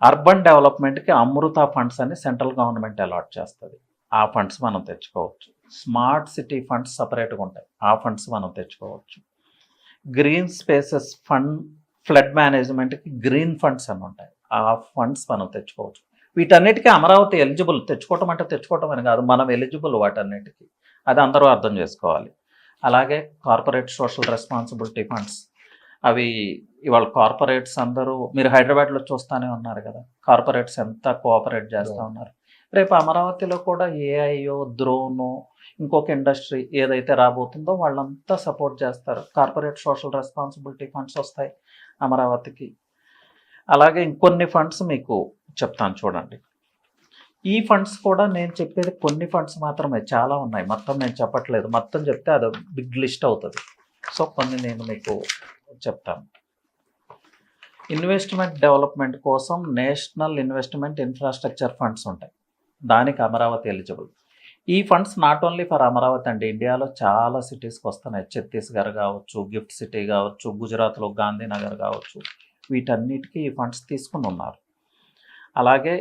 అర్బన్ డెవలప్మెంట్కి అమృత ఫండ్స్ అని సెంట్రల్ గవర్నమెంట్ అలాట్ చేస్తుంది. ఆ ఫండ్స్ మనం తెచ్చుకోవచ్చు. స్మార్ట్ సిటీ ఫండ్స్ సపరేట్గా ఉంటాయి, ఆ ఫండ్స్ మనం తెచ్చుకోవచ్చు. గ్రీన్ స్పేసెస్ ఫండ్, ఫ్లడ్ మేనేజ్మెంట్కి గ్రీన్ ఫండ్స్ అని ఉంటాయి, ఆ ఫండ్స్ మనం తెచ్చుకోవచ్చు. వీటన్నిటికీ అమరావతి ఎలిజిబుల్. తెచ్చుకోవటం అంటే తెచ్చుకోవటం అని కాదు, మనం ఎలిజిబుల్ వాటన్నిటికీ, అది అందరూ అర్థం చేసుకోవాలి. అలాగే కార్పొరేట్ సోషల్ రెస్పాన్సిబిలిటీ ఫండ్స్, అవి ఇవాళ కార్పొరేట్స్ అందరూ, మీరు హైదరాబాద్లో చూస్తూనే ఉన్నారు కదా, కార్పొరేట్స్ ఎంత కోఆపరేట్ చేస్తూ ఉన్నారు. రేపు అమరావతిలో కూడా ఏఐఓ, డ్రోను, ఇంకొక ఇండస్ట్రీ ఏదైతే రాబోతుందో వాళ్ళంతా సపోర్ట్ చేస్తారు. కార్పొరేట్ సోషల్ రెస్పాన్సిబిలిటీ ఫండ్స్ వస్తాయి అమరావతికి. అలాగే ఇంకొన్ని ఫండ్స్ మీకు చెప్తాను చూడండి. ఈ ఫండ్స్ కూడా నేను చెప్పేది కొన్ని ఫండ్స్ మాత్రమే, చాలా ఉన్నాయి, మొత్తం నేను చెప్పట్లేదు. మొత్తం చెప్తే అది బిగ్ లిస్ట్ అవుతుంది. సో కొన్ని నేను మీకు చెప్తాను. ఇన్వెస్ట్మెంట్ డెవలప్మెంట్ కోసం నేషనల్ ఇన్వెస్ట్మెంట్ ఇన్ఫ్రాస్ట్రక్చర్ ఫండ్స్ ఉంటాయి, దానికి అమరావతి ఎలిజిబుల్. ఈ funds not only for Amaravati అండి, ఇండియాలో చాలా సిటీస్కి వస్తున్నాయి. ఛత్తీస్గఢ్ కావచ్చు, గిఫ్ట్ సిటీ కావచ్చు, గుజరాత్లో గాంధీనగర్ కావచ్చు, వీటన్నిటికీ ఈ ఫండ్స్ తీసుకుని ఉన్నారు. అలాగే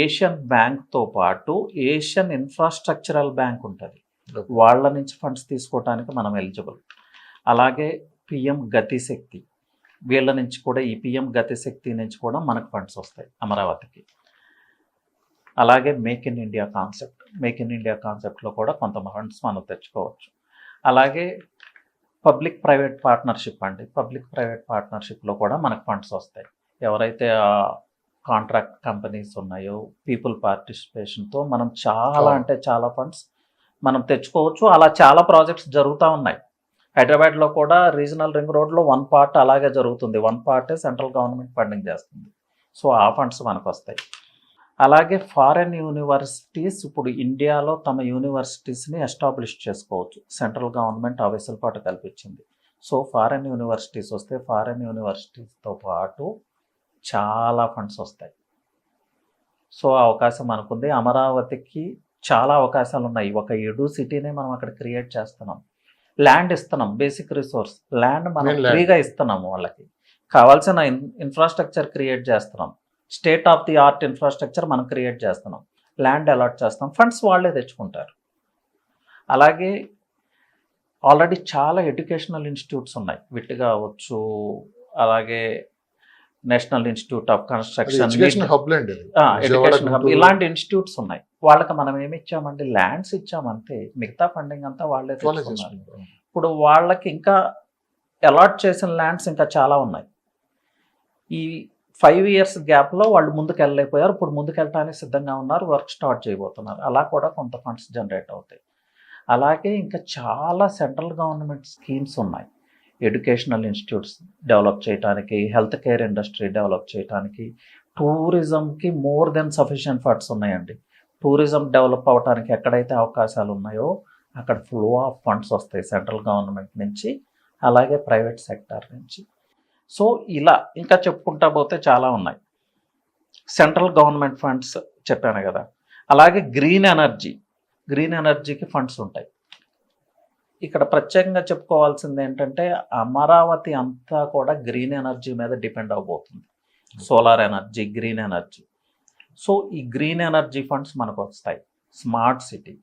ఏషియన్ బ్యాంక్తో పాటు ఏషియన్ ఇన్ఫ్రాస్ట్రక్చరల్ బ్యాంక్ ఉంటుంది, వాళ్ళ నుంచి ఫండ్స్ తీసుకోవడానికి మనం ఎలిజిబుల్. అలాగే పిఎం గతిశక్తి, వీళ్ళ నుంచి కూడా, ఈ పిఎం గతిశక్తి నుంచి కూడా మనకు ఫండ్స్ వస్తాయి అమరావతికి. అలాగే మేక్ ఇన్ ఇండియా కాన్సెప్ట్లో కూడా కొంత ఫండ్స్ మనం తెచ్చుకోవచ్చు. అలాగే పబ్లిక్ ప్రైవేట్ పార్ట్నర్షిప్ అండి, పబ్లిక్ ప్రైవేట్ పార్ట్నర్షిప్లో కూడా మనకు ఫండ్స్ వస్తాయి. ఎవరైతే కాంట్రాక్ట్ కంపెనీస్ ఉన్నాయో పీపుల్ పార్టిసిపేషన్తో మనం చాలా అంటే చాలా ఫండ్స్ మనం తెచ్చుకోవచ్చు. అలా చాలా ప్రాజెక్ట్స్ జరుగుతూ ఉన్నాయి. హైదరాబాద్లో కూడా రీజనల్ రింగ్ రోడ్లో 1 పార్ట్ అలాగే జరుగుతుంది, 1 పార్టే సెంట్రల్ గవర్నమెంట్ ఫండింగ్ చేస్తుంది. సో ఆ ఫండ్స్ మనకు వస్తాయి. అలాగే ఫారెన్ యూనివర్సిటీస్ ఇప్పుడు ఇండియాలో తమ యూనివర్సిటీస్ని ఎస్టాబ్లిష్ చేసుకోవచ్చు. సెంట్రల్ గవర్నమెంట్ ఆ వెసులుబాటు కల్పించింది. సో ఫారెన్ యూనివర్సిటీస్ వస్తే ఫారెన్ యూనివర్సిటీస్తో పాటు చాలా ఫండ్స్ వస్తాయి. సో ఆ అవకాశం మనకుంది. అమరావతికి చాలా అవకాశాలు ఉన్నాయి. ఒక ఎడు సిటీనే మనం అక్కడ క్రియేట్ చేస్తున్నాం. ల్యాండ్ ఇస్తున్నాం, బేసిక్ రిసోర్స్ ల్యాండ్ మనం ఫ్రీగా ఇస్తున్నాము. వాళ్ళకి కావాల్సిన ఇన్ఫ్రాస్ట్రక్చర్ క్రియేట్ చేస్తున్నాం. State of the art infrastructure మనం క్రియేట్ చేస్తున్నాం. ల్యాండ్ అలాట్ చేస్తాం, ఫండ్స్ వాళ్ళే తెచ్చుకుంటారు. అలాగే ఆల్రెడీ చాలా ఎడ్యుకేషనల్ ఇన్స్టిట్యూట్స్ ఉన్నాయి. విట్ కావచ్చు, అలాగే national institute of construction, education hub, ఇలాంటి ఇన్స్టిట్యూట్స్ ఉన్నాయి. వాళ్ళకి మనం ఏమి ఇచ్చామంటే ల్యాండ్స్ ఇచ్చామంటే మిగతా ఫండింగ్ అంతా వాళ్ళే తెచ్చుకున్నారు. ఇప్పుడు వాళ్ళకి ఇంకా అలాట్ చేసిన ల్యాండ్స్ ఇంకా చాలా ఉన్నాయి. ఈ 5 years గ్యాప్లో వాళ్ళు ముందుకు వెళ్ళలేకపోయారు. ఇప్పుడు ముందుకు వెళ్ళడానికి సిద్ధంగా ఉన్నారు, వర్క్ స్టార్ట్ చేయబోతున్నారు. అలా కూడా కొంత ఫండ్స్ జనరేట్ అవుతాయి. అలాగే ఇంకా చాలా సెంట్రల్ గవర్నమెంట్ స్కీమ్స్ ఉన్నాయి. ఎడ్యుకేషనల్ ఇన్స్టిట్యూట్స్ డెవలప్ చేయడానికి, హెల్త్ కేర్ ఇండస్ట్రీ డెవలప్ చేయడానికి, టూరిజంకి మోర్ దెన్ సఫిషియెంట్ ఫండ్స్ ఉన్నాయండి. టూరిజం డెవలప్ అవడానికి ఎక్కడైతే అవకాశాలు ఉన్నాయో అక్కడ ఫ్లో ఆఫ్ ఫండ్స్ వస్తాయి సెంట్రల్ గవర్నమెంట్ నుంచి, అలాగే ప్రైవేట్ సెక్టార్ నుంచి. సో ఇలా ఇంకా చెప్పుకుంటా పోతే చాలా ఉన్నాయి. సెంట్రల్ గవర్నమెంట్ ఫండ్స్ చెప్పాను కదా. అలాగే గ్రీన్ ఎనర్జీకి ఫండ్స్ ఉంటాయి. ఇక్కడ ప్రత్యేకంగా చెప్పుకోవాల్సింది ఏంటంటే అమరావతి అంతా కూడా గ్రీన్ ఎనర్జీ మీద డిపెండ్ అవబోతుంది. Solar energy, green energy. So ఈ గ్రీన్ ఎనర్జీ ఫండ్స్ మనకు వస్తాయి. స్మార్ట్ సిటీ,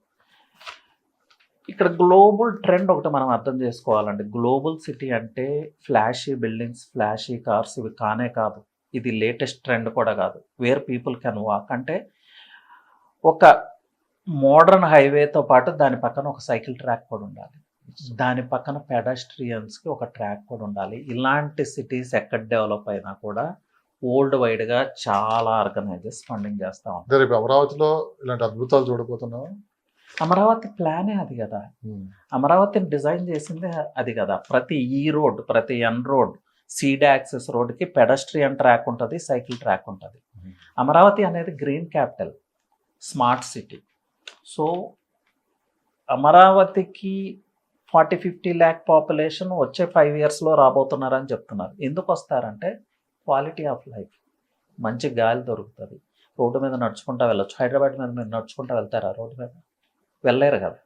ఇక్కడ గ్లోబల్ ట్రెండ్ ఒకటి మనం అర్థం చేసుకోవాలండి. గ్లోబల్ సిటీ అంటే ఫ్లాషీ బిల్డింగ్స్, ఫ్లాషీ కార్స్ ఇవి కానే కాదు. ఇది లేటెస్ట్ ట్రెండ్ కూడా కాదు. వేర్ పీపుల్ కెన్ వాక్ అంటే ఒక మోడర్న్ హైవేతో పాటు దాని పక్కన ఒక సైకిల్ ట్రాక్ కూడా ఉండాలి, దాని పక్కన పెడస్ట్రియన్స్కి ఒక ట్రాక్ కూడా ఉండాలి. ఇలాంటి సిటీస్ ఎక్కడ డెవలప్ అయినా కూడా వరల్డ్ వైడ్గా చాలా ఆర్గనైజర్స్ ఫండింగ్ చేస్తూ ఉంటారు. అమరావతిలో ఇలాంటి అద్భుతాలు చూడబోతున్నాం. అమరావతి ప్లానే అది కదా, అమరావతిని డిజైన్ చేసిందే అది కదా. ప్రతి రోడ్, ప్రతి రోడ్, సీడ్ యాక్సెస్ రోడ్కి పెడస్ట్రియన్ ట్రాక్ ఉంటుంది, సైకిల్ ట్రాక్ ఉంటుంది. అమరావతి అనేది green capital, smart city. So అమరావతికి 40-50 lakh పాపులేషన్ వచ్చే 5 yearsలో రాబోతున్నారని చెప్తున్నారు. ఎందుకు వస్తారంటే క్వాలిటీ ఆఫ్ లైఫ్, మంచి గాలి దొరుకుతుంది, రోడ్డు మీద నడుచుకుంటూ వెళ్ళొచ్చు. హైదరాబాద్ మీద మీరు నడుచుకుంటూ వెళ్తారా? రోడ్డు మీద వెళ్ళలేరు కదా.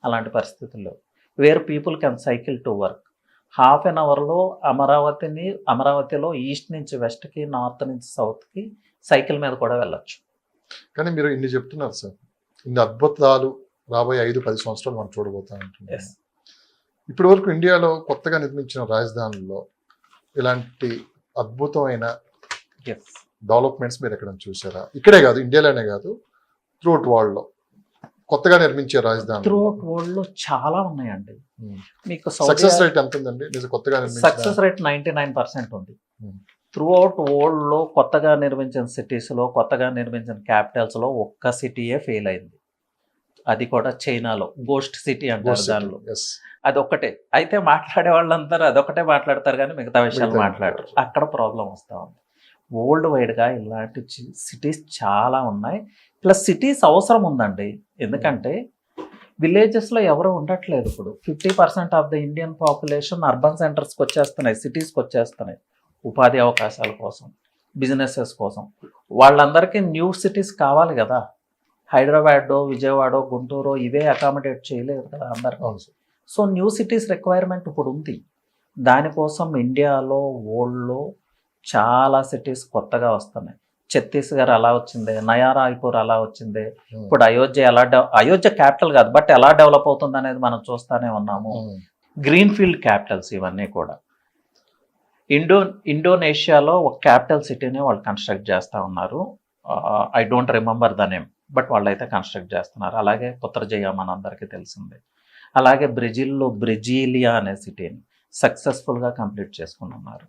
అలాంటి పరిస్థితుల్లో where people can cycle to work. 1/2 hourలో అమరావతిలో ఈస్ట్ నుంచి వెస్ట్కి, నార్త్ నుంచి సౌత్కి సైకిల్ మీద కూడా వెళ్ళొచ్చు. కానీ మీరు ఇన్ని చెప్తున్నారు సార్, ఇన్ని అద్భుతాలు రాబోయే 5-10 సంవత్సరాలు మనం చూడబోతామంటున్నాం. ఇప్పటి వరకు ఇండియాలో కొత్తగా నిర్మించిన రాజధానుల్లో ఇలాంటి అద్భుతమైన డెవలప్మెంట్స్ మీరు ఎక్కడ చూసారా? ఇక్కడే కాదు, ఇండియాలోనే కాదు, త్రూఅవుట్ వరల్డ్ లో కొత్తగా నిర్మించే రాజధాని త్రూఅవుట్ వరల్డ్ లో చాలా ఉన్నాయండి. మీకు సక్సెస్ రేట్ ఎంత ఉందండి? కొత్తగా సక్సెస్ రేట్ 99% ఉంది. త్రూఅవుట్ వరల్డ్ లో కొత్తగా నిర్మించిన సిటీస్ లో, కొత్తగా నిర్మించిన క్యాపిటల్స్ లో ఒక్క సిటీయే ఫెయిల్ అయింది. అది కూడా చైనాలో, గోస్ట్ సిటీ అంటారు దానిలో. అది ఒక్కటే. అయితే మాట్లాడే వాళ్ళందరూ అదొకటే మాట్లాడతారు కానీ మిగతా విషయాలు మాట్లాడరు. అక్కడ ప్రాబ్లం వస్తూ ఉంది. వరల్డ్ వైడ్గా ఇలాంటి సిటీస్ చాలా ఉన్నాయి. ప్లస్ సిటీస్ అవసరం ఉందండి, ఎందుకంటే విలేజెస్లో ఎవరు ఉండట్లేదు. ఇప్పుడు 50% of the Indian population urban సెంటర్స్కి వచ్చేస్తున్నాయి, సిటీస్కి వచ్చేస్తున్నాయి ఉపాధి అవకాశాల కోసం, బిజినెసెస్ కోసం. వాళ్ళందరికీ న్యూ సిటీస్ కావాలి కదా. హైదరాబాదో, విజయవాడో, గుంటూరో ఇవే అకామిడేట్ చేయలేదు కదా అందరికీ. సో న్యూ సిటీస్ రిక్వైర్మెంట్ ఇప్పుడు ఉంది. దానికోసం ఇండియాలో, వరల్డ్లో చాలా సిటీస్ కొత్తగా వస్తున్నాయి. ఛత్తీస్గఢ్ అలా వచ్చిందే, నయా రాయ్పూర్ అలా వచ్చిందే. ఇప్పుడు అయోధ్య క్యాపిటల్ కాదు, బట్ ఎలా డెవలప్ అవుతుంది అనేది మనం చూస్తూనే ఉన్నాము. గ్రీన్ ఫీల్డ్ క్యాపిటల్స్ ఇవన్నీ కూడా. ఇండోనేషియాలో ఒక క్యాపిటల్ సిటీని వాళ్ళు కన్స్ట్రక్ట్ చేస్తూ ఉన్నారు. I don't remember the name, but వాళ్ళైతే కన్స్ట్రక్ట్ చేస్తున్నారు. అలాగే పుత్రజయ మనందరికీ తెలిసిందే. అలాగే బ్రెజిల్లో బ్రెజీలియా అనే సిటీని సక్సెస్ఫుల్గా కంప్లీట్ చేసుకుని ఉన్నారు.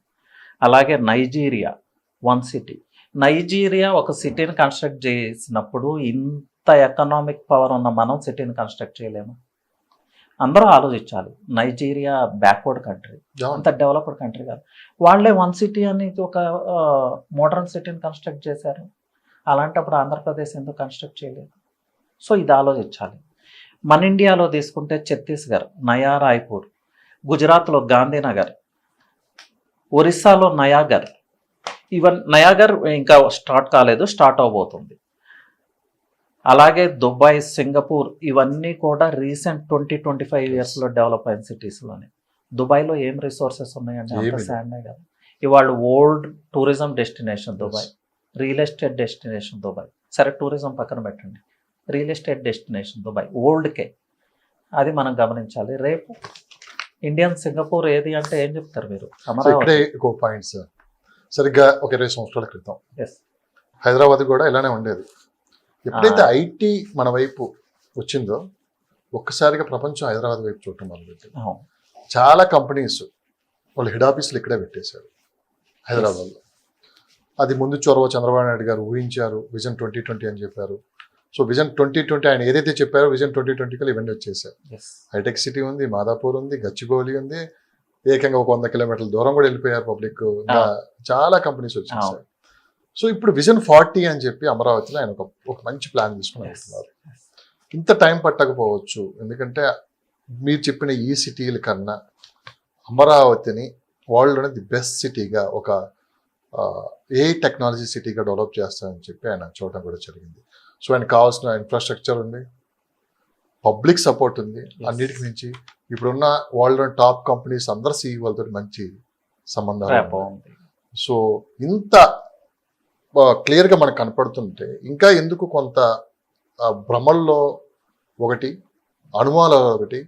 అలాగే నైజీరియా వన్ సిటీ. నైజీరియా ఒక సిటీని కన్స్ట్రక్ట్ చేసినప్పుడు ఇంత ఎకనామిక్ పవర్ ఉన్న మనం సిటీని కన్స్ట్రక్ట్ చేయలేము. అందరూ ఆలోచించాలి. నైజీరియా బ్యాక్వర్డ్ కంట్రీ, అంత డెవలప్డ్ కంట్రీ కాదు. వాళ్ళే వన్ సిటీ అనేది ఒక మోడర్న్ సిటీని కన్స్ట్రక్ట్ చేశారు. అలాంటప్పుడు ఆంధ్రప్రదేశ్ ఎందుకు కన్స్ట్రక్ట్ చేయలేదు? సో ఇది ఆలోచించాలి. మన ఇండియాలో తీసుకుంటే ఛత్తీస్గఢ్ నయా రాయ్పూర్, గుజరాత్లో గాంధీనగర్, ఒరిస్సాలో నయాగర్. ఈవెన్ నయాగర్ ఇంకా స్టార్ట్ కాలేదు, స్టార్ట్ అవబోతుంది. అలాగే దుబాయ్, సింగపూర్ ఇవన్నీ కూడా రీసెంట్ 20-25 ఇయర్స్లో డెవలప్ అయిన సిటీస్లోనే. దుబాయ్లో ఏం రిసోర్సెస్ ఉన్నాయండి? అంత శాండే కదా. ఇవాళ world tourism destination Dubai, real estate destination Dubai. సరే టూరిజం పక్కన పెట్టండి, రియల్ ఎస్టేట్ డెస్టినేషన్ దుబాయ్ వరల్డ్కే. అది మనం గమనించాలి. రేపు ఇండియన్ సింగపూర్ ఏది అంటే ఏం చెప్తారు మీరు? ఇక్కడే ఇంకో పాయింట్ సార్, సరిగ్గా ఒక 20 సంవత్సరాల క్రితం హైదరాబాద్ కూడా ఇలానే ఉండేది. ఎప్పుడైతే ఐటీ మన వైపు వచ్చిందో ఒక్కసారిగా ప్రపంచం హైదరాబాద్ వైపు చూడటం మొదలుపెట్టింది. చాలా కంపెనీస్ వాళ్ళు హెడ్ ఆఫీసులు ఇక్కడే పెట్టేశారు హైదరాబాద్లో. అది ముందు చొరవ చంద్రబాబు నాయుడు గారు ఊహించారు, విజన్ 2020 అని చెప్పారు. సో విజన్ 2020 ఆయన ఏదైతే చెప్పారో విజన్ 2020 ఇవన్నీ వచ్చేసారు. హైటెక్ సిటీ ఉంది, మాదాపూర్ ఉంది, గచ్చిబౌలి ఉంది, ఏకంగా ఒక 100 కిలోమీటర్ల దూరం కూడా వెళ్ళిపోయారు పబ్లిక్. చాలా కంపెనీస్ వచ్చేసారు. సో ఇప్పుడు విజన్ 40 అని చెప్పి అమరావతిలో ఆయన ఒక మంచి ప్లాన్ తీసుకుని వెళ్తున్నారు. ఇంత టైం పట్టకపోవచ్చు, ఎందుకంటే మీరు చెప్పిన ఈ సిటీల కన్నా అమరావతిని వరల్డ్లోనే ది బెస్ట్ సిటీగా, ఒక ఏ టెక్నాలజీ సిటీగా డెవలప్ చేస్తారని చెప్పి ఆయన చూడటం కూడా జరిగింది. సో ఆయనకు కావాల్సిన ఇన్ఫ్రాస్ట్రక్చర్ ఉంది, పబ్లిక్ సపోర్ట్ ఉంది, అన్నిటికి మించి ఇప్పుడున్న వరల్డ్ టాప్ కంపెనీస్ అందరు సీఈఓలతో మంచి సంబంధాలు. సో ఇంత క్లియర్గా మనకు కనపడుతుంటే ఇంకా ఎందుకు కొంత భ్రమల్లో ఒకటి, అనుమానాలు ఒకటి,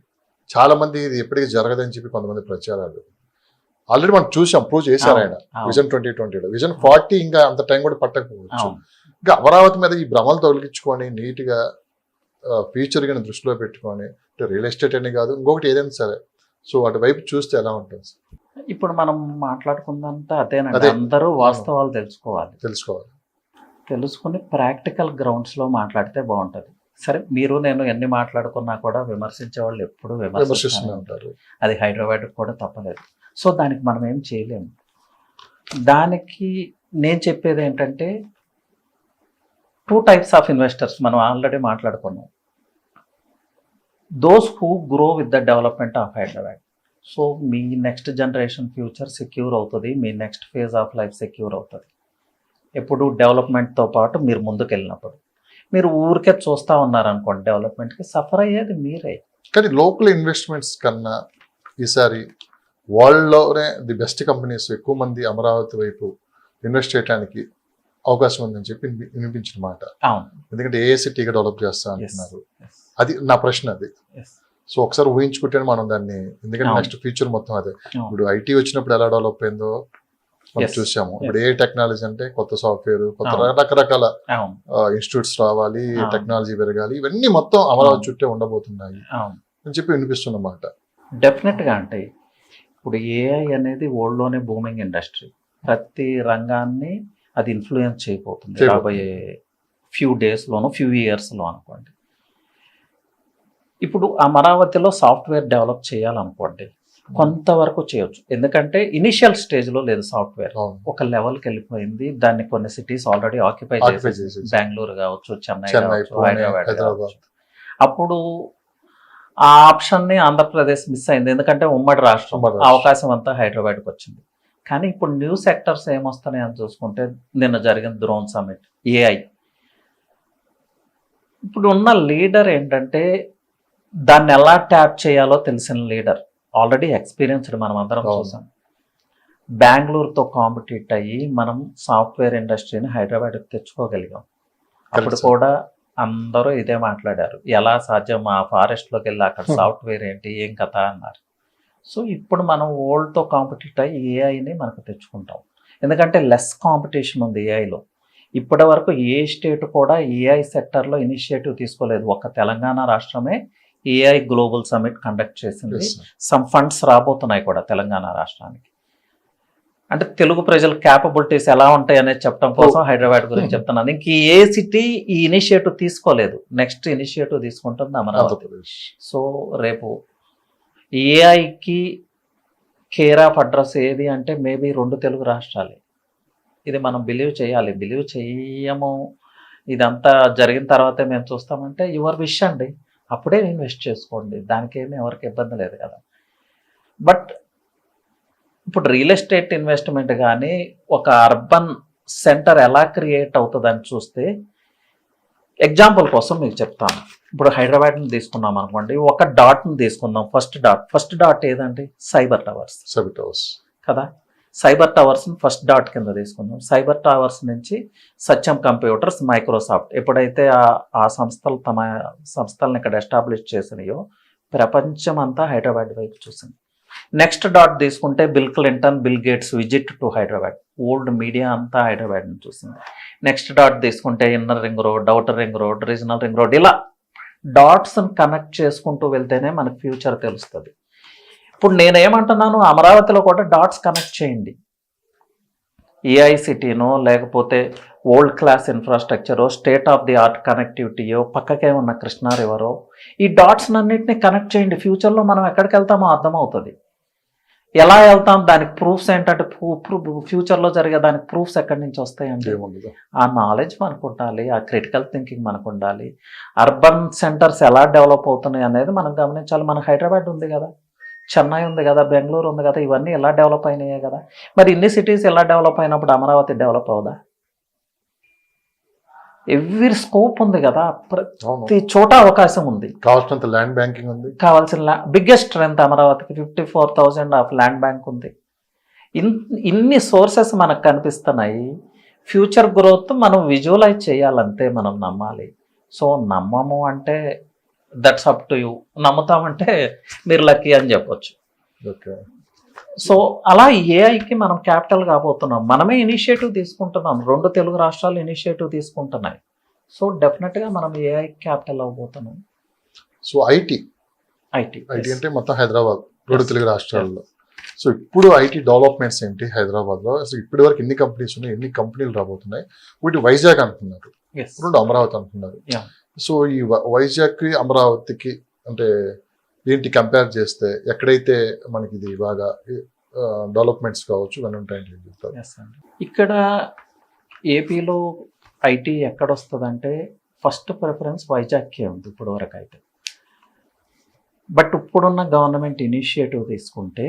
చాలా మంది ఇది ఎప్పటికీ జరగదని చెప్పి కొంతమంది ప్రచారాలు ఆల్రెడీ మనం చూసాం, ప్రూవ్ చేశారు ఆయన విజన్ 2020లో. విజన్ 40 ఇంకా అంత టైం కూడా పట్టకపోవచ్చు. ఇంకా అమరావతి మీద ఈ భ్రమలు తొలగించుకొని నీట్గా ఫ్యూచర్ గా దృష్టిలో పెట్టుకొని, రియల్ ఎస్టేట్ అని కాదు ఇంకొకటి ఏదైనా సరే, సో అటువైపు చూస్తే ఎలా ఉంటుంది? ఇప్పుడు మనం మాట్లాడుకుందంతా అదేనండి. అందరూ వాస్తవాలు తెలుసుకుని ప్రాక్టికల్ గ్రౌండ్స్లో మాట్లాడితే బాగుంటుంది. సరే మీరు నేను ఎన్ని మాట్లాడుకున్నా కూడా విమర్శించే వాళ్ళు ఎప్పుడు విమర్శిస్తూనే ఉంటారు. అది హైదరాబాద్ కూడా తప్పలేదు. సో దానికి మనం ఏం చేయలేము. దానికి నేను చెప్పేది ఏంటంటే 2 types ఆఫ్ ఇన్వెస్టర్స్ మనం ఆల్రెడీ మాట్లాడుకున్నాం. Those who grow with the development of Hyderabad. So మీ నెక్స్ట్ జనరేషన్ ఫ్యూచర్ సెక్యూర్ అవుతుంది, మీ next phase of life secure అవుతుంది. ఎప్పుడు డెవలప్మెంట్తో పాటు మీరు ముందుకు వెళ్ళినప్పుడు. మీరు ఊరికే చూస్తూ ఉన్నారనుకోండి, డెవలప్మెంట్కి సఫర్ అయ్యేది మీరే. కానీ లోకల్ ఇన్వెస్ట్మెంట్స్ కన్నా ఈసారి వరల్డ్లోనే ది బెస్ట్ కంపెనీస్ ఎక్కువ మంది అమరావతి వైపు ఇన్వెస్ట్ చేయడానికి అవకాశం ఉందని చెప్పి వినిపించిన మాట. ఎందుకంటే ఏ సిటీగా డెవలప్ చేస్తా అంటున్నారు. అది నా ప్రశ్న. అది సో ఒకసారి ఊహించుకుంటే మనం దాన్ని, ఎందుకంటే నెక్స్ట్ ఫ్యూచర్ మొత్తం అదే. ఇప్పుడు ఐటీ వచ్చినప్పుడు ఎలా డెవలప్ అయిందో మనం చూసాము. ఇప్పుడు ఏ టెక్నాలజీ అంటే కొత్త సాఫ్ట్వేర్, కొత్త రకరకాల ఇన్స్టిట్యూట్స్ రావాలి, టెక్నాలజీ పెరగాలి, ఇవన్నీ మొత్తం అమరావతి చుట్టే ఉండబోతున్నాయి అని చెప్పి వినిపిస్తున్నమాట. డెఫినెట్గా. అంటే ఇప్పుడు ఏఐ అనేది వరల్డ్లోనే బూమింగ్ ఇండస్ట్రీ. ప్రతి రంగాన్ని అది ఇన్ఫ్లుయెన్స్ చేయబోతుంది రాబోయే ఫ్యూ డేస్లోనూ, ఫ్యూ ఇయర్స్లో అనుకోండి. ఇప్పుడు అమరావతిలో సాఫ్ట్వేర్ డెవలప్ చేయాలనుకోండి, కొంతవరకు చేయొచ్చు. ఎందుకంటే ఇనిషియల్ స్టేజ్లో లేదు సాఫ్ట్వేర్, ఒక లెవెల్కి వెళ్ళిపోయింది. దాన్ని కొన్ని సిటీస్ ఆల్రెడీ ఆక్యుపై చేసేసి, బెంగళూరు కావచ్చు, చెన్నై కావచ్చు, హైదరాబాద్ కావచ్చు. అప్పుడు ఆ ఆప్షన్ని ఆంధ్రప్రదేశ్ మిస్ అయింది, ఎందుకంటే ఉమ్మడి రాష్ట్రం, అవకాశం అంతా హైదరాబాద్కి వచ్చింది. కానీ ఇప్పుడు న్యూ సెక్టర్స్ ఏమొస్తున్నాయి అని చూసుకుంటే, నిన్న జరిగిన డ్రోన్ సమిట్, ఏఐ. ఇప్పుడు ఉన్న లీడర్ ఏంటంటే దాన్ని ఎలా ట్యాప్ చేయాలో తెలిసిన లీడర్, ఆల్రెడీ ఎక్స్పీరియన్స్డ్. మనం అందరం చూసాం. బెంగళూరుతో కాంపిటీట్ అయ్యి మనం సాఫ్ట్వేర్ ఇండస్ట్రీని హైదరాబాద్కి తెచ్చుకోగలిగాం. అప్పుడు కూడా అందరూ ఇదే మాట్లాడారు, ఎలా సాధ్యం, ఆ ఫారెస్ట్లోకి వెళ్ళి అక్కడ సాఫ్ట్వేర్ ఏంటి, ఏం కథ అన్నారు. సో ఇప్పుడు మనం వరల్డ్తో కాంపిటీట్ అయ్యి ఏఐని మనకు తెచ్చుకుంటాం. ఎందుకంటే లెస్ కాంపిటీషన్ ఉంది ఏఐలో. ఇప్పటి వరకు ఏ స్టేట్ కూడా ఏఐ సెక్టర్లో ఇనిషియేటివ్ తీసుకోలేదు. ఒక్క తెలంగాణ రాష్ట్రమే ఏఐ గ్లోబల్ సమిట్ కండక్ట్ చేసింది. Yes, sir. సమ్ ఫండ్స్ రాబోతున్నాయి కూడా తెలంగాణ రాష్ట్రానికి. అంటే తెలుగు ప్రజల క్యాపబిలిటీస్ ఎలా ఉంటాయి అనేది చెప్పడం కోసం హైదరాబాద్ గురించి చెప్తున్నాను. ఇంక ఏ సిటీ ఈ ఇనిషియేటివ్ తీసుకోలేదు. నెక్స్ట్ ఇనిషియేటివ్ తీసుకుంటుంది అమరావతి. ఆంధ్రప్రదేశ్. సో రేపు ఏఐకి కేర్ ఆఫ్ అడ్రస్ ఏది అంటే మేబీ 2 తెలుగు రాష్ట్రాలే. ఇది మనం బిలీవ్ చేయాలి. బిలీవ్ చెయ్యము, ఇదంతా జరిగిన తర్వాతే మేము చూస్తామంటే యువర్ విష్ అండి. అప్పుడే ఇన్వెస్ట్ చేసుకోండి, దానికేమీ ఎవరికి ఇబ్బంది లేదు కదా. బట్ ఇప్పుడు రియల్ ఎస్టేట్ ఇన్వెస్ట్మెంట్ కానీ ఒక అర్బన్ సెంటర్ ఎలా క్రియేట్ అవుతుందని చూస్తే, ఎగ్జాంపుల్ కోసం మీకు చెప్తాను. ఇప్పుడు హైదరాబాద్ని తీసుకున్నాం అనుకోండి, ఒక డాట్ని తీసుకుందాం. ఫస్ట్ డాట్ ఏదండి? సైబర్ టవర్స్ కదా. సైబర్ టవర్స్ని ఫస్ట్ డాట్ కింద తీసుకుందాం. సైబర్ టవర్స్ నుంచి సత్యం కంప్యూటర్స్, మైక్రోసాఫ్ట్ ఎప్పుడైతే ఆ సంస్థలు తమ సంస్థలను ఇక్కడ ఎస్టాబ్లిష్ చేసినాయో ప్రపంచం అంతా హైదరాబాద్ వైపు చూసింది. నెక్స్ట్ డాట్ తీసుకుంటే bill Clinton, bill gates visit to Hyderabad. Old media అంతా హైదరాబాద్ని చూసింది. నెక్స్ట్ డాట్ తీసుకుంటే inner ring road, outer ring road, regional ring road, ఇలా డాట్స్ని కనెక్ట్ చేసుకుంటూ వెళ్తేనే మనకు ఫ్యూచర్ తెలుస్తుంది. ఇప్పుడు నేనేమంటున్నాను, అమరావతిలో కూడా డాట్స్ కనెక్ట్ చేయండి. ఏఐ సిటీనో లేకపోతే వరల్డ్ క్లాస్ ఇన్ఫ్రాస్ట్రక్చరో, స్టేట్ ఆఫ్ ది ఆర్ట్ కనెక్టివిటీయో, పక్కకే ఉన్న కృష్ణా రివరో, ఈ డాట్స్ అన్నింటినీ కనెక్ట్ చేయండి. ఫ్యూచర్లో మనం ఎక్కడికి వెళ్తామో అర్థమవుతుంది. ఎలా వెళ్తాం, దానికి ప్రూఫ్స్ ఏంటంటే ఫ్యూచర్లో జరిగే దానికి ప్రూఫ్స్ ఎక్కడి నుంచి వస్తాయండి? ఆ నాలెడ్జ్ మనకు ఉండాలి, ఆ క్రిటికల్ థింకింగ్ మనకు ఉండాలి. అర్బన్ సెంటర్స్ ఎలా డెవలప్ అవుతున్నాయి అనేది మనం గమనించాలి. మన హైదరాబాద్ ఉంది కదా, చెన్నై ఉంది కదా, బెంగళూరు ఉంది కదా, ఇవన్నీ ఎలా డెవలప్ అయినాయే కదా. మరి ఇన్ని సిటీస్ ఎలా డెవలప్ అయినప్పుడు అమరావతి డెవలప్ అవుదా? ఎవ్రీ స్కోప్ ఉంది కదా, ప్రతి చోట అవకాశం ఉంది. కావాల్సినంత ల్యాండ్ బ్యాంకింగ్ ఉంది. కావాల్సిన బిగ్గెస్ట్ స్ట్రెంత్ అమరావతికి 54,000 ఆఫ్ ల్యాండ్ బ్యాంక్ ఉంది. ఇన్ని సోర్సెస్ మనకు కనిపిస్తున్నాయి. ఫ్యూచర్ గ్రోత్ మనం విజువలైజ్ చేయాలంతే, మనం నమ్మాలి. సో నమ్మము అంటే దట్స్ అప్ టు యూ. నమ్ముతామంటే మీరు లక్కీ అని చెప్పొచ్చు. ఓకే. సో అలా ఏఐకి మనం క్యాపిటల్ కాబోతున్నాం. మనమే ఇనిషియేటివ్ తీసుకుంటున్నాం. 2 తెలుగు రాష్ట్రాలు ఇనిషియేటివ్ తీసుకుంటున్నాయి. సో డెఫినెట్గా మనం ఏఐ క్యాపిటల్ అవ్వబోతున్నాం. సో ఐటీ అంటే మొత్తం హైదరాబాద్, 2 తెలుగు రాష్ట్రాల్లో. సో ఇప్పుడు ఐటీ డెవలప్మెంట్స్ ఏంటి హైదరాబాద్లో? అసలు ఇప్పటి వరకు ఎన్ని కంపెనీస్ ఉన్నాయి, ఎన్ని కంపెనీలు రాబోతున్నాయి? వీటి వైజాగ్ అంటున్నారు, 2 అమరావతి అంటున్నారు. సో ఈ వైజాగ్కి అమరావతికి అంటే ఏంటి కంపేర్ చేస్తే, ఎక్కడైతే మనకి ఇది బాగా డెవలప్మెంట్స్ కావచ్చు అని ఉంటాయండి చెప్తారు. ఇక్కడ ఏపీలో ఐటీ ఎక్కడొస్తుందంటే ఫస్ట్ ప్రిఫరెన్స్ వైజాగ్కే ఉంది ఇప్పుడు వరకు అయితే. బట్ ఇప్పుడున్న గవర్నమెంట్ ఇనిషియేటివ్ తీసుకుంటే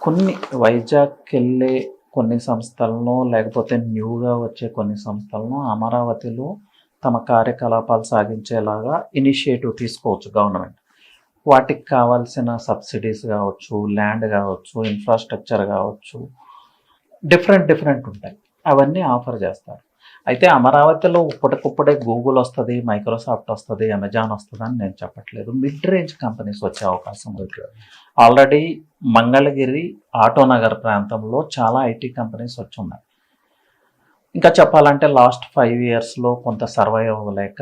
కొన్ని వైజాగ్కి వెళ్ళే కొన్ని సంస్థలను, లేకపోతే న్యూగా వచ్చే కొన్ని సంస్థలను అమరావతిలో తమ కార్యకలాపాలు సాగించేలాగా ఇనిషియేటివ్ తీసుకోవచ్చు గవర్నమెంట్. వాటికి కావాల్సిన సబ్సిడీస్ కావచ్చు, ల్యాండ్ కావచ్చు, ఇన్ఫ్రాస్ట్రక్చర్ కావచ్చు, డిఫరెంట్ ఉంటాయి. అవన్నీ ఆఫర్ చేస్తారు. అయితే అమరావతిలో ఇప్పటికప్పుడే గూగుల్ వస్తుంది, మైక్రోసాఫ్ట్ వస్తుంది, అమెజాన్ వస్తుంది అని నేను చెప్పట్లేదు. మిడ్ రేంజ్ కంపెనీస్ వచ్చే అవకాశం ఉంది. ఆల్రెడీ మంగళగిరి, ఆటోనగర్ ప్రాంతంలో చాలా ఐటీ కంపెనీస్ వచ్చి ఉన్నాయి. ఇంకా చెప్పాలంటే లాస్ట్ 5 yearsలో కొంత సర్వైవ్ అవ్వలేక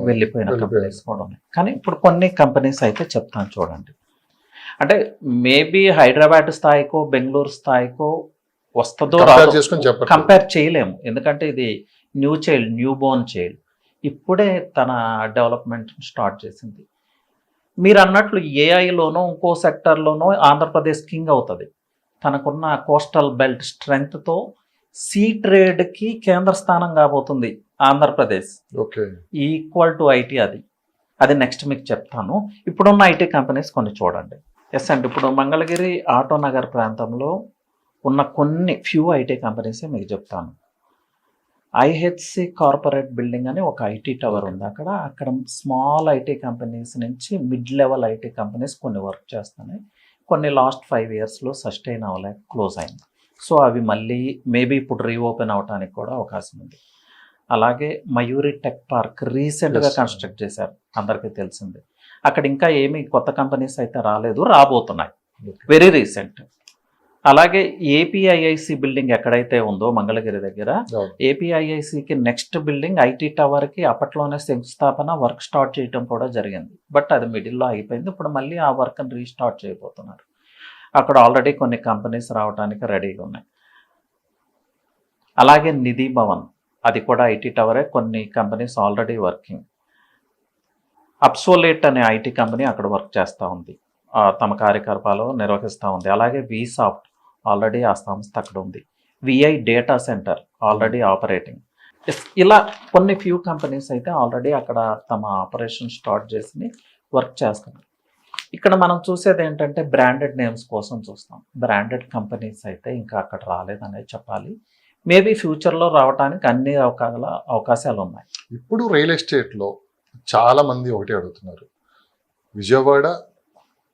వెళ్ళిపోయిన కంపెనీస్ కూడా ఉన్నాయి. కానీ ఇప్పుడు కొన్ని కంపెనీస్ అయితే చెప్తాను చూడండి. అంటే మేబీ హైదరాబాద్ స్థాయికో బెంగళూరు స్థాయికో వస్తుందో కంపేర్ చేయలేము. ఎందుకంటే ఇది న్యూ బోర్న్ చైల్డ్, ఇప్పుడే తన డెవలప్మెంట్ స్టార్ట్ చేసింది. మీరు అన్నట్లు ఏఐలోనో ఇంకో సెక్టర్లోనో ఆంధ్రప్రదేశ్ కింగ్ అవుతుంది. తనకున్న కోస్టల్ బెల్ట్ స్ట్రెంగ్త్తో సీ ట్రేడ్కి కేంద్ర స్థానం కాబోతుంది Andhra Pradesh. Okay. Equal to IT. అది నెక్స్ట్ మీకు చెప్తాను. ఇప్పుడున్న ఐటీ కంపెనీస్ కొన్ని చూడండి. ఎస్ అండి, ఇప్పుడు మంగళగిరి, ఆటోనగర్ ప్రాంతంలో ఉన్న కొన్ని ఫ్యూ ఐటీ కంపెనీసే మీకు చెప్తాను. ఐహెచ్సి కార్పొరేట్ బిల్డింగ్ అని ఒక ఐటీ టవర్ ఉంది అక్కడ స్మాల్ ఐటీ కంపెనీస్ నుంచి మిడ్ లెవెల్ ఐటీ కంపెనీస్ కొన్ని వర్క్ చేస్తున్నాయి. కొన్ని లాస్ట్ 5 yearsలో సస్టైన్ అవ్వలేక క్లోజ్ అయింది. సో అవి మళ్ళీ మేబీ ఇప్పుడు రీఓపెన్ అవడానికి కూడా అవకాశం ఉంది. అలాగే మయూరి టెక్ పార్క్ రీసెంట్గా కన్స్ట్రక్ట్ చేశారు, అందరికీ తెలిసిందే. అక్కడ ఇంకా ఏమీ కొత్త కంపెనీస్ అయితే రాలేదు, రాబోతున్నాయి వెరీ రీసెంట్. అలాగే ఏపీఐఐసి బిల్డింగ్ ఎక్కడైతే ఉందో మంగళగిరి దగ్గర, అవును. ఏపీఐఐసికి నెక్స్ట్ బిల్డింగ్ ఐటీ టవర్కి అప్పట్లోనే శంకుస్థాపన వర్క్ స్టార్ట్ చేయడం కూడా జరిగింది. బట్ అది మిడిల్లో అయిపోయింది. ఇప్పుడు మళ్ళీ ఆ వర్క్ని రీస్టార్ట్ చేయబోతున్నారు. అక్కడ ఆల్రెడీ కొన్ని కంపెనీస్ రావడానికి రెడీగా ఉన్నాయి. అలాగే నిధి భవన్, అది కూడా ఐటీ టవరే, కొన్ని కంపెనీస్ ఆల్రెడీ వర్కింగ్. అప్సోలేట్ అనే ఐటీ కంపెనీ అక్కడ వర్క్ చేస్తూ ఉంది, తమ కార్యకలాపాలు నిర్వహిస్తూ ఉంది. అలాగే వీసాఫ్ట్ ఆల్రెడీ ఆ సంస్థ అక్కడ ఉంది. VI data centre already operating. ఇలా కొన్ని ఫ్యూ కంపెనీస్ అయితే ఆల్రెడీ అక్కడ తమ ఆపరేషన్ స్టార్ట్ చేసి వర్క్ చేస్తున్నారు. ఇక్కడ మనం చూసేది ఏంటంటే బ్రాండెడ్ నేమ్స్ కోసం చూస్తాం. బ్రాండెడ్ కంపెనీస్ అయితే ఇంకా అక్కడ రాలేదనే చెప్పాలి. మేబీ ఫ్యూచర్లో రావడానికి అన్ని అవకాశాలు ఉన్నాయి. ఇప్పుడు రియల్ ఎస్టేట్లో చాలా మంది ఒకటే అడుగుతున్నారు, విజయవాడ,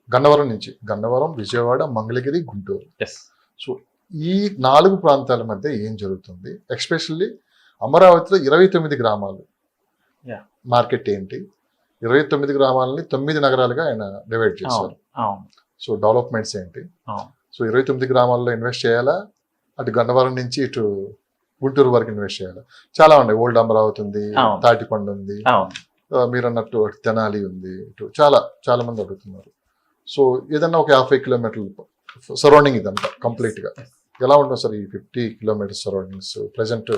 గన్నవరం నుంచి, గన్నవరం, విజయవాడ, మంగళగిరి, గుంటూరు. సో ఈ 4 ప్రాంతాల మధ్య ఏం జరుగుతుంది? ఎస్పెషల్లీ అమరావతిలో 29 గ్రామాలు, మార్కెట్ ఏంటి? 29 గ్రామాలని 9 నగరాలుగా ఆయన డివైడ్ చేశారు. సో డెవలప్మెంట్స్ ఏంటి? సో 29 గ్రామాల్లో ఇన్వెస్ట్ చేయాలా, అటు గన్నవరం నుంచి ఇటు గుంటూరు వరకు ఇన్వెస్ట్ చేయాలా? చాలా ఉన్నాయి. ఓల్డ్ అమరావతి ఉంది, తాటికొండ ఉంది, మీరు అన్నట్టు అటు తెనాలి ఉంది, ఇటు చాలా మంది అడుగుతున్నారు. సో ఏదన్నా ఒక 50 కిలోమీటర్లు సరౌండింగ్ ఇదంతా కంప్లీట్గా ఎలా ఉంటుంది సార్? ఈ 50 కిలోమీటర్స్ సరౌండింగ్స్ ప్రజెంట్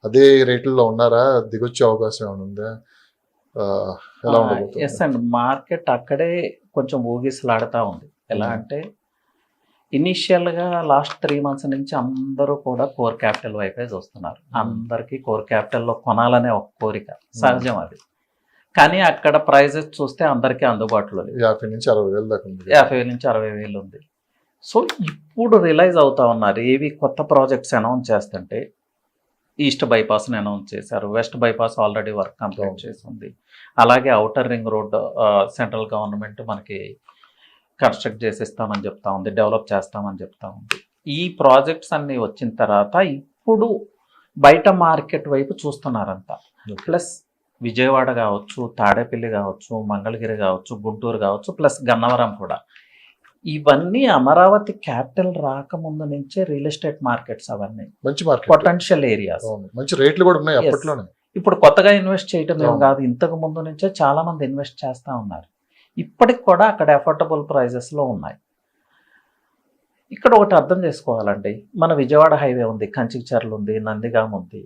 అదే రేట్లలో ఉన్నారా? దిగొచ్చే అవకాశం ఏమైనా ఉందా? ఎలా ఉండబోతుంది? ఎస్ అండి, మార్కెట్ అక్కడే కొంచెం ఊగిసలాడుతూ ఉంది. ఎలా అంటే ఇనీషియల్గా లాస్ట్ 3 months నుంచి అందరూ కూడా కోర్ క్యాపిటల్ వైపే చూస్తున్నారు. అందరికీ కోర్ క్యాపిటల్లో కొనాలనే ఒక కోరిక సహజం అది. కానీ అక్కడ ప్రైజెస్ చూస్తే అందరికీ అందుబాటులో లేదు. 50 నుంచి 60,000 దాకా ఉంది. 50,000 నుంచి 60,000 ఉంది. సో ఇప్పుడు రియలైజ్ అవుతా ఉన్నారు, ఏవి కొత్త ప్రాజెక్ట్స్ అనౌన్స్ చేస్తుంటే ఈస్ట్ బైపాస్ని అనౌన్స్ చేశారు, west bypass already work complete చేసింది. అలాగే outer ring road central government మనకి కన్స్ట్రక్ట్ చేసిస్తామని చెప్తా ఉంది, డెవలప్ చేస్తామని చెప్తా ఉంది. ఈ ప్రాజెక్ట్స్ అన్నీ వచ్చిన తర్వాత ఇప్పుడు బయట మార్కెట్ వైపు చూస్తున్నారంతా. ప్లస్ విజయవాడ కావచ్చు, తాడేపల్లి కావచ్చు, మంగళగిరి కావచ్చు, గుంటూరు కావచ్చు, ప్లస్ గన్నవరం కూడా. ఇవన్నీ అమరావతి క్యాపిటల్ రాకముందు నుంచే రియల్ ఎస్టేట్ మార్కెట్స్, అవన్నీ మంచి మార్కెట్, పొటెన్షియల్ ఏరియాస్, మంచి రేట్లు కూడా ఉన్నాయి అప్పట్లోనే. ఇప్పుడు కొత్తగా ఇన్వెస్ట్ చేయటం ఏం కాదు, ఇంతకు ముందు నుంచే చాలా మంది ఇన్వెస్ట్ చేస్తూ ఉన్నారు. ఇప్పటికి కూడా అక్కడ అఫోర్డబుల్ ప్రైజెస్లో ఉన్నాయి. ఇక్కడ ఒకటి అర్థం చేసుకోవాలండి, మన విజయవాడ హైవే ఉంది, కంచికచర్ల ఉంది, నందిగామ ఉంది.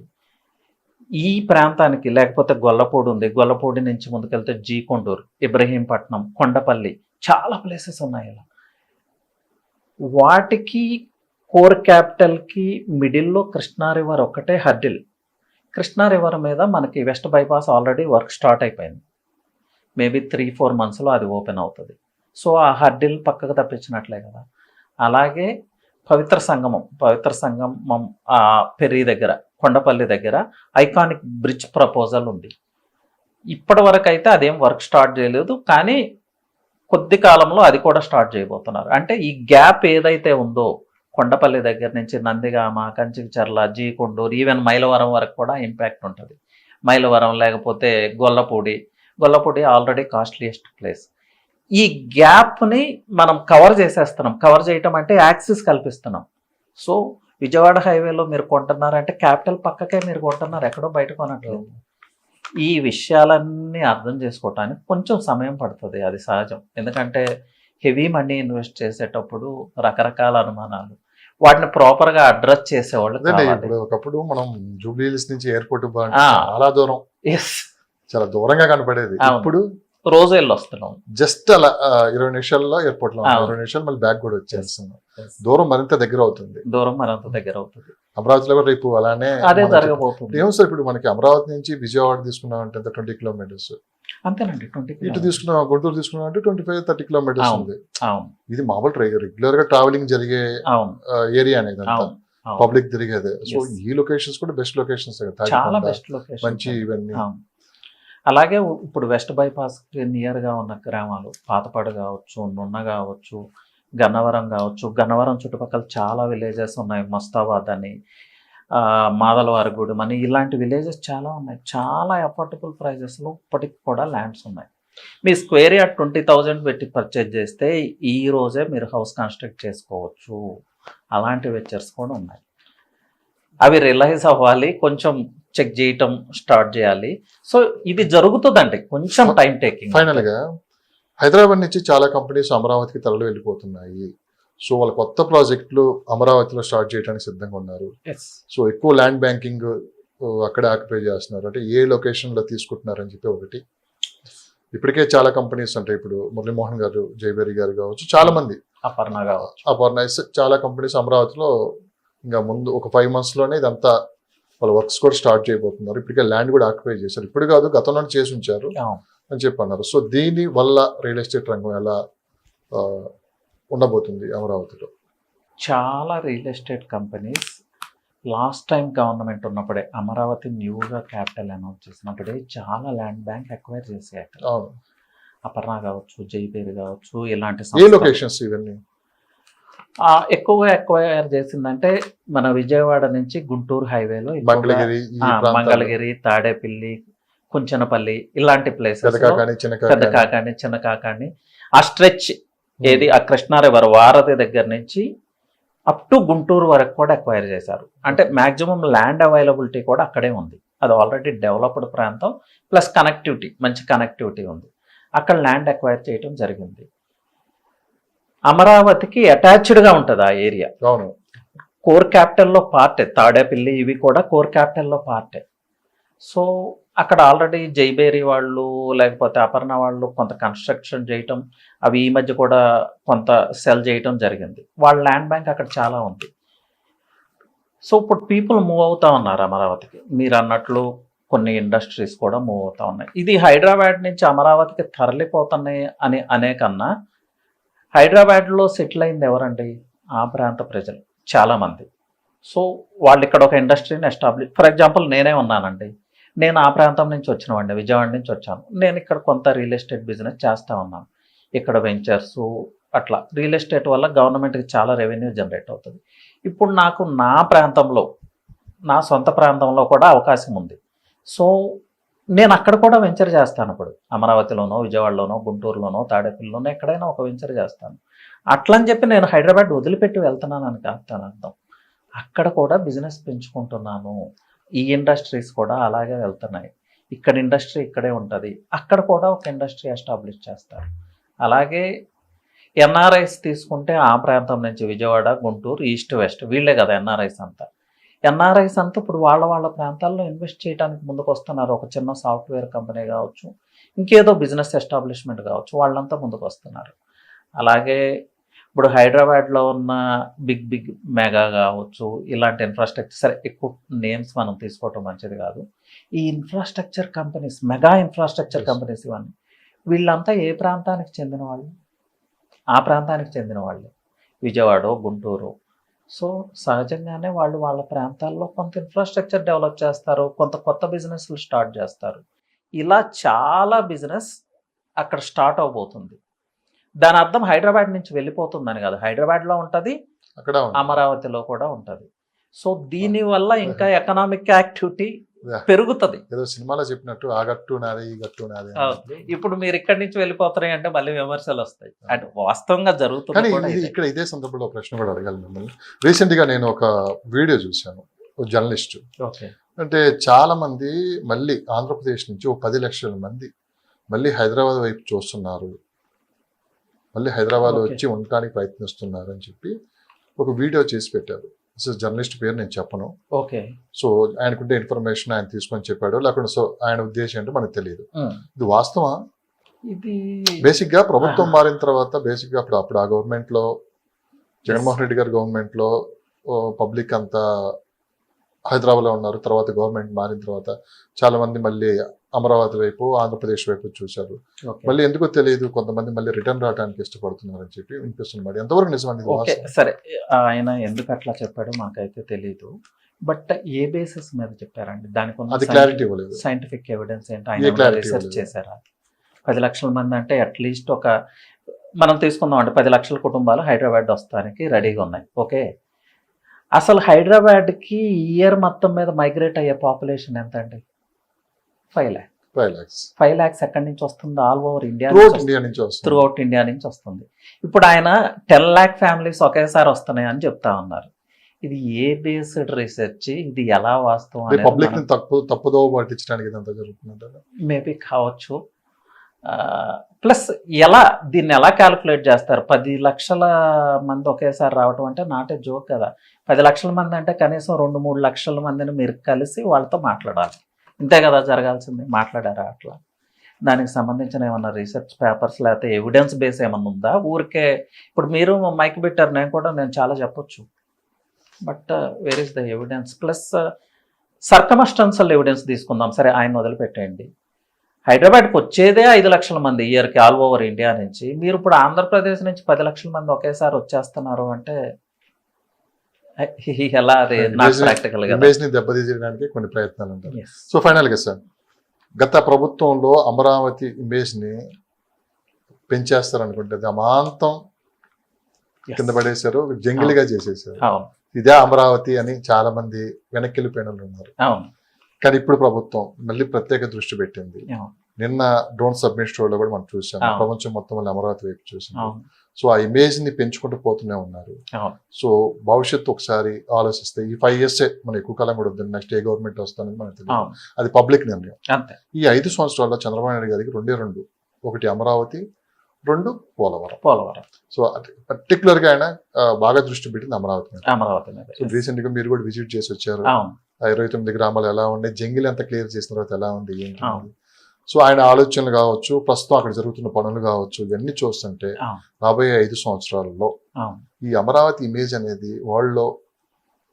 ఈ ప్రాంతానికి లేకపోతే గొల్లపూడి ఉంది, గొల్లపూడి నుంచి ముందుకెళ్తే కొండూరు, ఇబ్రహీంపట్నం, కొండపల్లి, చాలా ప్లేసెస్ ఉన్నాయి. ఇలా వాటికి కోర్ క్యాపిటల్కి మిడిల్లో కృష్ణా రివర్ ఒకటే హర్డిల్. కృష్ణా రివర్ మీద మనకి west bypass already work start అయిపోయింది. మేబీ 3-4 monthsలో అది ఓపెన్ అవుతుంది. సో ఆ హర్డిల్ పక్కకు తప్పించినట్లే కదా. అలాగే పవిత్ర సంగమం పెర్రీ దగ్గర, కొండపల్లి దగ్గర ఐకానిక్ బ్రిడ్జ్ ప్రపోజల్ ఉంది. ఇప్పటి వరకు అయితే అదేం వర్క్ స్టార్ట్ చేయలేదు, కానీ కొద్ది కాలంలో అది కూడా స్టార్ట్ చేయబోతున్నారు. అంటే ఈ గ్యాప్ ఏదైతే ఉందో కొండపల్లి దగ్గర నుంచి నందిగామ, కంచికచర్ల, కొండూరు, ఈవెన్ మైలవరం వరకు కూడా ఇంపాక్ట్ ఉంటుంది. మైలవరం లేకపోతే గొల్లపూడి ఆల్రెడీ కాస్ట్లీయెస్ట్ ప్లేస్. ఈ గ్యాప్ని మనం కవర్ చేసేస్తున్నాం. కవర్ చేయటం అంటే యాక్సిస్ కల్పిస్తున్నాం. సో విజయవాడ హైవేలో మీరు కొంటున్నారంటే క్యాపిటల్ పక్కకే మీరు కొంటున్నారు, ఎక్కడో బయట కొనట్లేదు. ఈ విషయాలన్నీ అర్థం చేసుకోవటానికి కొంచెం సమయం పడుతుంది, అది సహజం. ఎందుకంటే హెవీ మనీ ఇన్వెస్ట్ చేసేటప్పుడు రకరకాల అనుమానాలు, వాటిని ప్రాపర్గా అడ్రస్ చేసేవాళ్ళు. ఒకప్పుడు మనం జూబ్లీ హిల్స్ నుంచి ఎయిర్పోర్ట్ చాలా దూరం, చాలా దూరంగా కనపడేది. ఇప్పుడు రోజు వెళ్ళి వస్తున్నాం, జస్ట్ అలా 20 నిమిషాల్లో ఎయిర్పోర్ట్ లో 20 నిమిషాలు మళ్ళీ బ్యాక్ కూడా వచ్చేస్తున్నాం. దూరం మరింత దగ్గర అవుతుంది. అమరావతిలో కూడా రేపు అలానే అదే జరగబోతుంది. ఏమో సార్, ఇప్పుడు మనకి అమరావతి నుంచి విజయవాడ తీసుకున్నాం అంటే 20 కిలోమీటర్స్ అంతేనండి. ఇటు తీసుకున్నాం, గుంటూరు తీసుకున్నాం అంటే 25-30 కిలోమీటర్స్ ఉంది. ఇది మామూలు రెగ్యులర్ గా ట్రావెలింగ్ జరిగే ఏరియా అనేది, పబ్లిక్ తిరిగేది. సో ఈ లొకేషన్స్ కూడా బెస్ట్ లొకేషన్స్, చాలా బెస్ట్ లొకేషన్, మంచి ఇవన్నీ. అలాగే ఇప్పుడు వెస్ట్ బైపాస్కి నియర్గా ఉన్న గ్రామాలు పాతపాడు కావచ్చు, నున్న కావచ్చు, గన్నవరం కావచ్చు. గన్నవరం చుట్టుపక్కల చాలా విలేజెస్ ఉన్నాయి, మస్తాబాద్ అని, మాదలవారిగూడెం అని, ఇలాంటి విలేజెస్ చాలా ఉన్నాయి. చాలా అఫోర్డబుల్ ప్రైజెస్లో ఇప్పటికి కూడా ల్యాండ్స్ ఉన్నాయి. మీ స్క్వేర్ యార్డ్ 20,000 పెట్టి పర్చేజ్ చేస్తే ఈ రోజే మీరు హౌస్ కన్స్ట్రక్ట్ చేసుకోవచ్చు. అలాంటి వెంచర్స్ కూడా ఉన్నాయి. అవి రియలైజ్ అవ్వాలి, కొంచెం చెక్ చేయటం స్టార్ట్ చేయాలి. సో ఇది జరుగుతుందండి, కొంచెం టైం టేకింగ్. ఫైనల్ గా హైదరాబాద్ నుంచి చాలా కంపెనీస్ అమరావతికి తరలి వెళ్ళిపోతున్నాయి. సో వాళ్ళ కొత్త ప్రాజెక్టులు అమరావతిలో స్టార్ట్ చేయడానికి సిద్ధంగా ఉన్నారు. సో ఎక్కువ ల్యాండ్ బ్యాంకింగ్ అక్కడే ఆక్యుపై చేస్తున్నారు. అంటే ఏ లొకేషన్ లో తీసుకుంటున్నారని చెప్పి ఒకటి. ఇప్పటికే చాలా కంపెనీస్ ఉంటాయి. ఇప్పుడు మురళీమోహన్ గారు, జైబేరి గారు కావచ్చు, చాలా మంది, అపర్ణ, చాలా కంపెనీస్ అమరావతిలో ఇంకా ముందు ఒక 5 months లోనే ఇదంతా వాళ్ళ వర్క్స్ కూడా స్టార్ట్ చేయబోతున్నారు. ఇప్పటికే ల్యాండ్ కూడా ఆక్యుపై చేశారు. ఇప్పుడు కాదు, గతంలో చేసి ఉంచారు అని చెప్పి అన్నారు. సో దీని వల్ల రియల్ ఎస్టేట్ రంగం ఎలా ఉండబోతుంది అమరావతిలో? చాలా real estate companies last time government ఉన్నప్పుడే, అమరావతి న్యూగా క్యాపిటల్ అనౌన్స్ చేసినప్పుడే చాలా ల్యాండ్ బ్యాంక్ ఎక్వైర్ చేసాయి. అపర్ణ కావచ్చు, జైపేరి కావచ్చు, ఇలాంటి లొకేషన్స్ ఇవన్నీ ఎక్కువగా ఎక్వైర్ చేసిందంటే మన విజయవాడ నుంచి గుంటూరు హైవేలో మంగళగిరి, తాడేపల్లి, కుంచనపల్లి ఇలాంటి ప్లేసెస్, పెద్ద కాకాని, చిన్న కాకాని, ఆ స్ట్రెచ్ ఏది ఆ కృష్ణా రివర్ వారధి దగ్గర నుంచి అప్ టు గుంటూరు వరకు కూడా ఎక్వైర్ చేశారు. అంటే మ్యాక్సిమం ల్యాండ్ అవైలబిలిటీ కూడా అక్కడే ఉంది. అది ఆల్రెడీ డెవలప్డ్ ప్రాంతం, ప్లస్ కనెక్టివిటీ, మంచి కనెక్టివిటీ ఉంది. అక్కడ ల్యాండ్ ఎక్వైర్ చేయడం జరిగింది. అమరావతికి అటాచ్డ్గా ఉంటుంది ఆ ఏరియా. అవును, కోర్ క్యాపిటల్లో పార్టే. తాడేపల్లి ఇవి కూడా కోర్ క్యాపిటల్లో పార్టే. సో అక్కడ ఆల్రెడీ జైబేరి వాళ్ళు లేకపోతే అపర్ణ వాళ్ళు కొంత కన్స్ట్రక్షన్ చేయటం, అవి ఈ మధ్య కూడా కొంత సెల్ చేయటం జరిగింది. వాళ్ళ ల్యాండ్ బ్యాంక్ అక్కడ చాలా ఉంది. సో ఇప్పుడు పీపుల్ మూవ్ అవుతా ఉన్నారు అమరావతికి. మీరు అన్నట్లు కొన్ని ఇండస్ట్రీస్ కూడా మూవ్ అవుతా ఉన్నాయి. ఇది హైదరాబాద్ నుంచి అమరావతికి తరలిపోతున్నాయి అని అనే కన్నా, హైదరాబాద్లో సెటిల్ అయింది ఎవరండి? ఆ ప్రాంత ప్రజలు చాలామంది. సో వాళ్ళు ఇక్కడ ఒక ఇండస్ట్రీని ఎస్టాబ్లిష్, ఫర్ ఎగ్జాంపుల్ నేనే ఉన్నానండి, నేను ఆ ప్రాంతం నుంచి వచ్చినవాడిని, విజయవాడ నుంచి వచ్చాను. నేను ఇక్కడ కొంత రియల్ ఎస్టేట్ బిజినెస్ చేస్తూ ఉన్నాను. ఇక్కడ వెంచర్స్ అట్లా రియల్ ఎస్టేట్ వల్ల గవర్నమెంట్కి చాలా రెవెన్యూ జనరేట్ అవుతుంది. ఇప్పుడు నాకు నా ప్రాంతంలో, నా సొంత ప్రాంతంలో కూడా అవకాశం ఉంది. సో నేను అక్కడ కూడా వెంచర్ చేస్తాను. ఇప్పుడు అమరావతిలోనో, విజయవాడలోనో, గుంటూరులోనో, తాడేపల్లిలోనో ఎక్కడైనా ఒక వెంచర్ చేస్తాను. అట్లని చెప్పి నేను హైదరాబాద్ వదిలిపెట్టి వెళ్తున్నానని కాదు అర్థం. అక్కడ కూడా బిజినెస్ పెంచుకుంటున్నాను. ఈ ఇండస్ట్రీస్ కూడా అలాగే వెళ్తున్నాయి. ఇక్కడ ఇండస్ట్రీ ఇక్కడే ఉంటుంది, అక్కడ కూడా ఒక ఇండస్ట్రీ ఎస్టాబ్లిష్ చేస్తారు. అలాగే ఎన్ఆర్ఐస్ తీసుకుంటే ఆ ప్రాంతం నుంచి విజయవాడ, గుంటూరు, ఈస్ట్ వెస్ట్ వీళ్ళే కదా ఎన్ఆర్ఐస్ అంతా. ఎన్ఆర్ఐస్ అంతా ఇప్పుడు వాళ్ళ ప్రాంతాల్లో ఇన్వెస్ట్ చేయడానికి ముందుకు వస్తున్నారు. ఒక చిన్న సాఫ్ట్వేర్ కంపెనీ కావచ్చు, ఇంకేదో బిజినెస్ ఎస్టాబ్లిష్మెంట్ కావచ్చు, వాళ్ళంతా ముందుకు వస్తున్నారు. అలాగే ఇప్పుడు హైదరాబాద్లో ఉన్న బిగ్ మెగా కావచ్చు, ఇలాంటి ఇన్ఫ్రాస్ట్రక్చర్, సరే ఎక్కువ నేమ్స్ మనం తీసుకోవటం మంచిది కాదు. ఈ infrastructure companies, mega infrastructure companies ఇవన్నీ, వీళ్ళంతా ఏ ప్రాంతానికి చెందిన వాళ్ళు? ఆ ప్రాంతానికి చెందిన వాళ్ళే, విజయవాడ, గుంటూరు. సో సహజంగానే వాళ్ళు వాళ్ళ ప్రాంతాల్లో కొంత ఇన్ఫ్రాస్ట్రక్చర్ డెవలప్ చేస్తారు, కొంత కొత్త బిజినెస్లు స్టార్ట్ చేస్తారు. ఇలా చాలా బిజినెస్ అక్కడ స్టార్ట్ అవబోతుంది. దాని అర్థం హైదరాబాద్ నుంచి వెళ్ళిపోతుందని కాదు, హైదరాబాద్లో ఉంటుంది, అక్కడ అమరావతిలో కూడా ఉంటుంది. సో దీనివల్ల ఇంకా ఎకనామిక్ యాక్టివిటీ పెరుగుతుంది. ఏదో సినిమాలో చెప్పినట్టు ఆ గట్టు నాది, ఈ గట్టు నాది. ఇప్పుడు మీరు ఇక్కడి నుంచి వెళ్ళిపోతారు అంటే మళ్ళీ విమర్శలు వస్తాయి. అంటే వాస్తవంగా జరుగుతుంది. ఇక్కడ ఇదే సందర్భంలో ప్రశ్న కూడా అడగాలి మిమ్మల్ని. రీసెంట్ గా నేను ఒక వీడియో చూశాను, ఒక జర్నలిస్ట్. అంటే చాలా మంది మళ్ళీ ఆంధ్రప్రదేశ్ నుంచి 10 లక్షల మంది మళ్ళీ హైదరాబాద్ వైపు చూస్తున్నారు, మళ్ళీ హైదరాబాద్ వచ్చి ఉండటానికి ప్రయత్నిస్తున్నారు అని చెప్పి ఒక వీడియో చేసి పెట్టారు. జర్నలిస్ట్ పేరు నేను చెప్పను. ఓకే. సో ఆయనకుంటే ఇన్ఫర్మేషన్ ఆయన తీసుకొని చెప్పాడు, లేకుండా సో ఆయన ఉద్దేశం ఏంటో మనకు తెలియదు. ఇది వాస్తవా? ఇది బేసిక్ గా ప్రభుత్వం మారిన తర్వాత, బేసిక్ గా అప్పుడు ఆ గవర్నమెంట్ లో, జగన్మోహన్ రెడ్డి గారి గవర్నమెంట్ లో పబ్లిక్ అంతా హైదరాబాద్ లో ఉన్నారు. తర్వాత గవర్నమెంట్ మారిన తర్వాత చాలా మంది మళ్ళీ అమరావతి వైపు, ఆంధ్రప్రదేశ్ వైపు చూశారు. మళ్ళీ ఎందుకో తెలియదు, కొంతమంది మళ్ళీ రిటర్న్ రావడానికి ఇష్టపడుతున్నారు అని చెప్పి వినిపిస్తుంది. ఎంతవరకు నిజమండి? సరే, ఆయన ఎందుకు అట్లా చెప్పాడో మాకైతే తెలియదు. బట్ ఏ బేసిస్ మీద చెప్పారండి? దానికి క్లారిటీ ఇవ్వలేదు. సైంటిఫిక్ ఎవిడెన్స్ ఏంటి? ఆయన రీసెర్చ్ చేశారా? 10 లక్షల మంది అంటే అట్లీస్ట్ ఒక, మనం తీసుకుందాం అంటే 10 లక్షల కుటుంబాలు హైదరాబాద్ వస్తానికి రెడీగా ఉన్నాయి. ఓకే, అసలు హైదరాబాద్కి ఇయర్ మొత్తం మీద మైగ్రేట్ అయ్యే పాపులేషన్ ఎంత అండి? 5 lakh. 5 lakhs ఎక్కడి నుంచి వస్తుంది? ఆల్ ఓవర్ ఇండియా ఇండియా నుంచి వస్తుంది. త్రూ అవుట్ ఇండియా నుంచి వస్తుంది. ఇప్పుడు ఆయన 10 lakh ఫ్యామిలీస్ ఒకేసారి వస్తున్నాయి అని చెప్తా ఉన్నారు. ఇది ఏ బేస్డ్ రీసెర్చ్? ఇది ఎలా వాస్తవం? పబ్లిక్ ని తప్పుదో పట్టించడానికి ఇదంతా జరుగుతుంది మేబీ కావచ్చు. ప్లస్ దీన్ని ఎలా క్యాలిక్యులేట్ చేస్తారు? 10 లక్షల మంది ఒకేసారి రావటం అంటే నాటే జోక్ కదా. 10 లక్షల మంది అంటే కనీసం 2-3 లక్షల మందిని మీరు కలిసి వాళ్ళతో మాట్లాడాలి. ఇంతే కదా జరగాల్సింది. మాట్లాడారా అట్లా? దానికి సంబంధించిన ఏమన్నా రీసెర్చ్ పేపర్స్ లేకపోతే ఎవిడెన్స్ బేస్ ఏమన్నా ఉందా? ఊరికే ఇప్పుడు మీరు మైక్ పెట్టారు, నేను చాలా చెప్పొచ్చు, but where is the evidence? Plus circumstantial evidence తీసుకుందాం. సరే, ఆయన వదిలిపెట్టేయండి. హైదరాబాద్కి వచ్చేదే 5 లక్షల మంది ఇయర్కి ఆల్ ఓవర్ ఇండియా నుంచి. మీరు ఇప్పుడు ఆంధ్రప్రదేశ్ నుంచి 10 లక్షల మంది ఒకేసారి వచ్చేస్తున్నారు అంటే ఎలా? అది నాట్ ప్రాక్టికల్ గా. ఇమేజ్ ని దెబ్బతీయడానికి కొన్ని ప్రయత్నాలు ఉంటాయి. సో ఫైనల్ గా సార్, గత ప్రభుత్వంలో అమరావతి ఇమేజ్ ని పెంచేస్తారు అమాంతం కింద పడేశారు, జంగిలిగా చేసేసారు. ఇదే అమరావతి అని చాలా మంది వెనక్కి వెళ్ళిపోయిన వాళ్ళు ఉన్నారు. కానీ ఇప్పుడు ప్రభుత్వం మళ్ళీ ప్రత్యేక దృష్టి పెట్టింది. నిన్న డ్రోన్ సబ్మిట్ స్టోర్ లో కూడా మనం చూసాం, ప్రపంచం మొత్తం మళ్ళీ అమరావతి వైపు చూసాం. సో ఆ ఇమేజ్ ని పెంచుకుంటూ పోతూనే ఉన్నారు. సో భవిష్యత్తు ఒకసారి ఆలోచిస్తే ఈ 5 years మనం ఎక్కువ కాలం కూడా వద్దు, నెక్స్ట్ ఏ గవర్నమెంట్ వస్తుందని మనకు తెలియదు, అది పబ్లిక్ నిర్ణయం. ఈ 5 సంవత్సరాల్లో చంద్రబాబు నాయుడు గారికి 2 ఒకటి అమరావతి, 2 పోలవరం. సో పర్టికులర్ గా ఆయన బాగా దృష్టి పెట్టింది అమరావతి మీద. సో రీసెంట్ గా మీరు కూడా విజిట్ చేసి వచ్చారు. 29 గ్రామాలు ఎలా ఉన్నాయి, జంగిల్ ఎంత క్లియర్ చేసిన తర్వాత ఎలా ఉంది ఏంటి. సో ఆయన ఆలోచనలు కావచ్చు, ప్రస్తుతం అక్కడ జరుగుతున్న పనులు కావచ్చు, ఇవన్నీ చూస్తుంటే రాబోయే 5 సంవత్సరాలలో ఈ అమరావతి ఇమేజ్ అనేది వరల్డ్ లో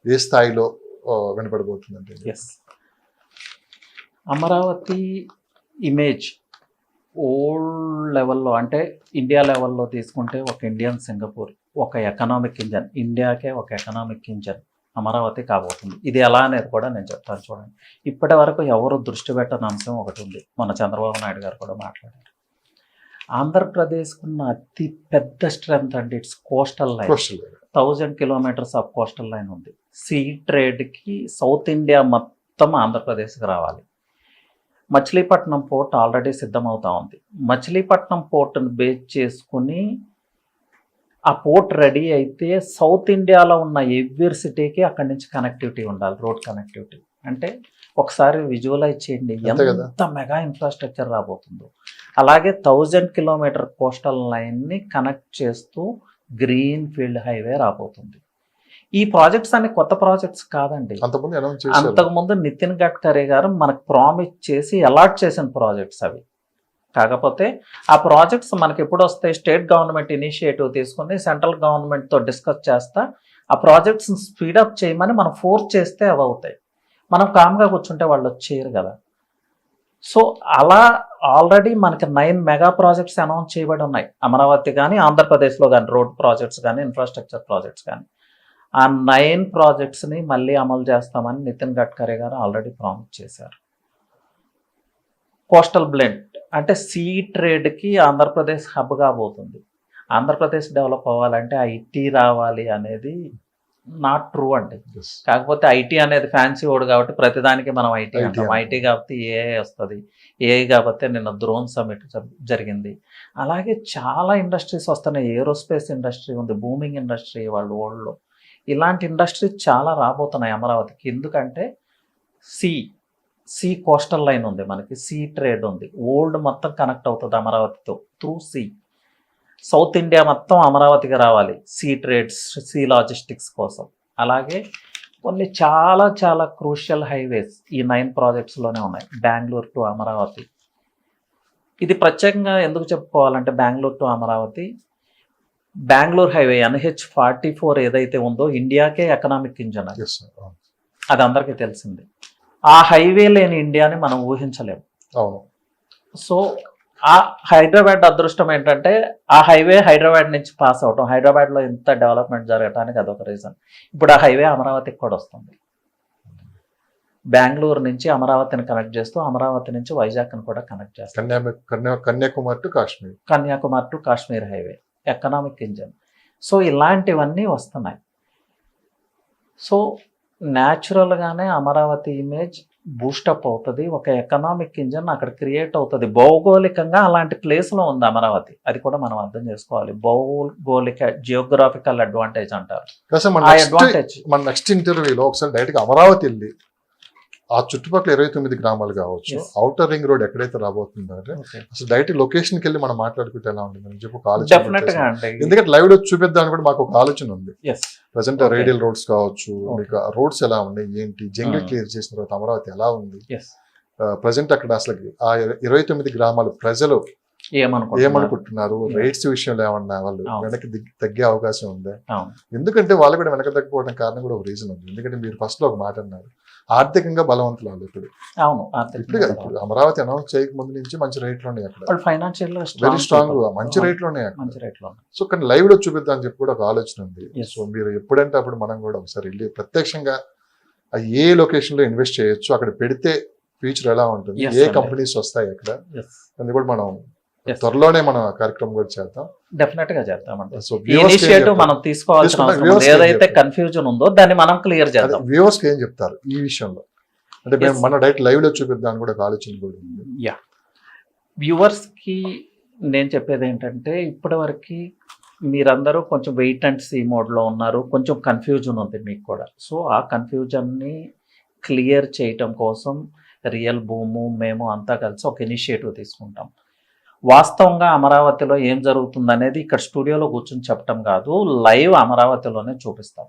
ఏ స్థాయిలో వినపడబోతుందంటే? అమరావతి ఇమేజ్ ఓల్డ్ లెవెల్లో అంటే ఇండియా లెవెల్లో తీసుకుంటే ఒక ఇండియన్ సింగపూర్, ఒక ఎకనామిక్ ఇంజన్, ఇండియాకే ఒక ఎకనామిక్ ఇంజన్ అమరావతి కాబోతుంది. ఇది ఎలా అనేది కూడా నేను చెప్తాను చూడండి. ఇప్పటి వరకు ఎవరు దృష్టి పెట్టని అంశం ఒకటి ఉంది, మన చంద్రబాబు నాయుడు గారు కూడా మాట్లాడారు. ఆంధ్రప్రదేశ్కు ఉన్న అతి పెద్ద స్ట్రెంత్ అంటే it's coastal line. 1000 kilometers of coastal line ఉంది. సీ ట్రేడ్కి సౌత్ ఇండియా మొత్తం ఆంధ్రప్రదేశ్కి రావాలి. మచిలీపట్నం పోర్ట్ ఆల్రెడీ సిద్ధమవుతా ఉంది. మచిలీపట్నం పోర్ట్ని బేస్ చేసుకుని ఆ పోర్ట్ రెడీ అయితే సౌత్ ఇండియాలో ఉన్న ఎవ్రీ సిటీకి అక్కడి నుంచి కనెక్టివిటీ ఉండాలి, రోడ్ కనెక్టివిటీ. అంటే ఒకసారి విజువలైజ్ చేయండి ఎంత మెగా ఇన్ఫ్రాస్ట్రక్చర్ రాబోతుందో. అలాగే 1000 kilometer కోస్టల్ లైన్ని కనెక్ట్ చేస్తూ గ్రీన్ ఫీల్డ్ హైవే రాబోతుంది. ఈ ప్రాజెక్ట్స్ అన్ని కొత్త ప్రాజెక్ట్స్ కాదండి. అంతకుముందు నితిన్ గడ్కరీ గారు మనకు ప్రామిస్ చేసి అలాట్ చేసిన ప్రాజెక్ట్స్ అవి. కాకపోతే ఆ ప్రాజెక్ట్స్ మనకి ఎప్పుడు వస్తాయి? స్టేట్ గవర్నమెంట్ ఇనిషియేటివ్ తీసుకుని సెంట్రల్ గవర్నమెంట్తో డిస్కస్ చేస్తా ఆ ప్రాజెక్ట్స్ని స్పీడప్ చేయమని మనం ఫోర్స్ చేస్తే అవి అవుతాయి. మనం కామ్గా కూర్చుంటే వాళ్ళు వచ్చేయరు కదా. సో అలా ఆల్రెడీ మనకి 9 మెగా ప్రాజెక్ట్స్ అనౌన్స్ చేయబడి ఉన్నాయి. అమరావతి కానీ, ఆంధ్రప్రదేశ్లో కానీ, రోడ్ ప్రాజెక్ట్స్ కానీ, ఇన్ఫ్రాస్ట్రక్చర్ ప్రాజెక్ట్స్ కానీ. ఆ 9 ప్రాజెక్ట్స్ని మళ్ళీ అమలు చేస్తామని నితిన్ గడ్కరీ గారు ఆల్రెడీ ప్రామిస్ చేశారు. కోస్టల్ బ్లెండ్ అంటే సీ ట్రేడ్కి ఆంధ్రప్రదేశ్ హబ్ కాబోతుంది. ఆంధ్రప్రదేశ్ డెవలప్ అవ్వాలంటే ఐటీ రావాలి అనేది నాట్ ట్రూ అండి. కాకపోతే ఐటీ అనేది ఫ్యాన్సీ వర్డ్ కాబట్టి ప్రతిదానికి మనం ఐటీ అంటాం. ఐటీ కాబట్టి ఏఐ వస్తుంది. ఏఐ కాబట్టి నిన్న డ్రోన్ సమ్మిట్ జరిగింది. అలాగే చాలా ఇండస్ట్రీస్ వస్తున్నాయి. ఏరోస్పేస్ ఇండస్ట్రీ ఉంది, బూమింగ్ ఇండస్ట్రీ వాళ్ళు వరల్డ్లో. ఇలాంటి ఇండస్ట్రీస్ చాలా రాబోతున్నాయి అమరావతికి. ఎందుకంటే సీ కోస్టల్ లైన్ ఉంది, మనకి సీ ట్రేడ్ ఉంది, ఓల్డ్ మొత్తం కనెక్ట్ అవుతుంది అమరావతితో త్రూ సీ. సౌత్ ఇండియా మొత్తం అమరావతికి రావాలి సీ ట్రేడ్స్, సీ లాజిస్టిక్స్ కోసం. అలాగే కొన్ని చాలా చాలా క్రూషియల్ హైవేస్ ఈ 9 ప్రాజెక్ట్స్లోనే ఉన్నాయి. బెంగళూరు టు అమరావతి, ఇది ప్రత్యేకంగా ఎందుకు చెప్పుకోవాలంటే Bengaluru to Amaravati, Bengaluru highway NH44 ఏదైతే ఉందో ఇండియాకే ఎకనామిక్ ఇంజన్ అది. అది అందరికీ తెలిసింది. ఆ హైవే లేని ఇండియాని మనం ఊహించలేము. సో ఆ హైదరాబాద్ అదృష్టం ఏంటంటే ఆ హైవే హైదరాబాద్ నుంచి పాస్ అవటం, హైదరాబాద్లో ఇంత డెవలప్మెంట్ జరగటానికి అదొక రీజన్. ఇప్పుడు ఆ హైవే అమరావతికి కూడా వస్తుంది. బెంగళూరు నుంచి అమరావతిని కనెక్ట్ చేస్తూ అమరావతి నుంచి వైజాగ్ని కూడా కనెక్ట్ చేస్తాం. Kanyakumari to Kashmir highway economic engine. So ఇలాంటివన్నీ వస్తున్నాయి. సో న్యాచురల్గానే అమరావతి ఇమేజ్ బూస్టప్ అవుతుంది, ఒక ఎకనామిక్ ఇంజన్ అక్కడ క్రియేట్ అవుతుంది. భౌగోళికంగా అలాంటి ప్లేస్లో ఉంది అమరావతి, అది కూడా మనం అర్థం చేసుకోవాలి. భౌగోళిక జియోగ్రాఫికల్ అడ్వాంటేజ్ అంటారు. ఆ అడ్వాంటేజ్ మన నెక్స్ట్ ఇంటర్వ్యూలో ఒకసారి డైరెక్ట్ గా అమరావతి వెళ్ళి ఆ చుట్టుపక్కల 29 గ్రామాలు కావచ్చు, ఔటర్ రింగ్ రోడ్ ఎక్కడైతే రాబోతుందో అసలు డైరెక్ట్ లొకేషన్ కి వెళ్ళి మనం మాట్లాడుకుంటే ఎలా ఉంటుంది అని చెప్పి ఒక ఆలోచన. డెఫినెట్ గా అండి, ఎందుకంటే లైవ్ లో చూపిద్దామని కూడా మాకు ఒక ఆలోచన ఉంది. Present Okay. రేడియల్ రోడ్స్ కావచ్చు, మీకు రోడ్స్ ఎలా ఉన్నాయి, ఏంటి జంగిల్ క్లియర్ చేసిన తర్వాత అమరావతి ఎలా ఉంది, ప్రజెంట్ అక్కడ అసలు ఆ 29 గ్రామాల ప్రజలు ఏమనుకుంటున్నారు, రేట్స్ విషయంలో ఏమన్నా వాళ్ళు వెనక్కి తగ్గే అవకాశం ఉందా? ఎందుకంటే వాళ్ళు కూడా వెనక తగ్గిపోవడం కారణం కూడా ఒక రీజన్ ఉంది. ఎందుకంటే మీరు ఫస్ట్ లో ఒక మాట అన్నారు, ఆర్థికంగా బలవంతులు వాళ్ళు ఇప్పుడు. ఇప్పుడు అమరావతి అనౌన్స్ చేయక ముందు నుంచి మంచి రేట్లు ఉన్నాయి అక్కడ, ఫైనాన్షియల్ వెరీ స్ట్రాంగ్ మంచి రేట్లు ఉన్నాయి అక్కడ. సో కానీ లైవ్ లో చూపిద్దాం అని చెప్పి కూడా ఒక ఆలోచన ఉంది. సో మీరు ఎప్పుడంటే అప్పుడు మనం కూడా ఒకసారి వెళ్ళి ప్రత్యక్షంగా ఏ లొకేషన్ లో ఇన్వెస్ట్ చేయొచ్చు, అక్కడ పెడితే ఫ్యూచర్ ఎలా ఉంటుంది, ఏ కంపెనీస్ వస్తాయి అక్కడ, అది కూడా మనం త్వరలోనే మనం కార్యక్రమం కూడా చేద్దాం. డెఫినెట్ గా చేద్దామండి. సో ఇనిషియేటివ్ మనం తీసుకోవాల్సిన ఏదైతే కన్ఫ్యూజన్ ఉందో దాన్ని మనం క్లియర్ చేద్దాం. వ్యూవర్స్ కి ఏం చెప్తారు ఈ విషయంలో? అంటే మేము మన డైరెక్ట్ లైవ్ లో చూపిద్దాం కూడా ఒక ఆలోచన కూడా ఉంది. వ్యూవర్స్ కి నేను చెప్పేది ఏంటంటే, ఇప్పటి వరకు మీరందరూ కొంచెం వెయిట్ అండ్ సీ మోడ్ లో ఉన్నారు, కొంచెం కన్ఫ్యూజన్ ఉంది మీకు కూడా. సో ఆ కన్ఫ్యూజన్ ని క్లియర్ చేయటం కోసం రియల్ భూము మేము అంతా కలిసి ఒక ఇనిషియేటివ్ తీసుకుంటాం. వాస్తవంగా అమరావతిలో ఏం జరుగుతుంది అనేది ఇక్కడ స్టూడియోలో కూర్చొని చెప్పడం కాదు, లైవ్ అమరావతిలోనే చూపిస్తాం.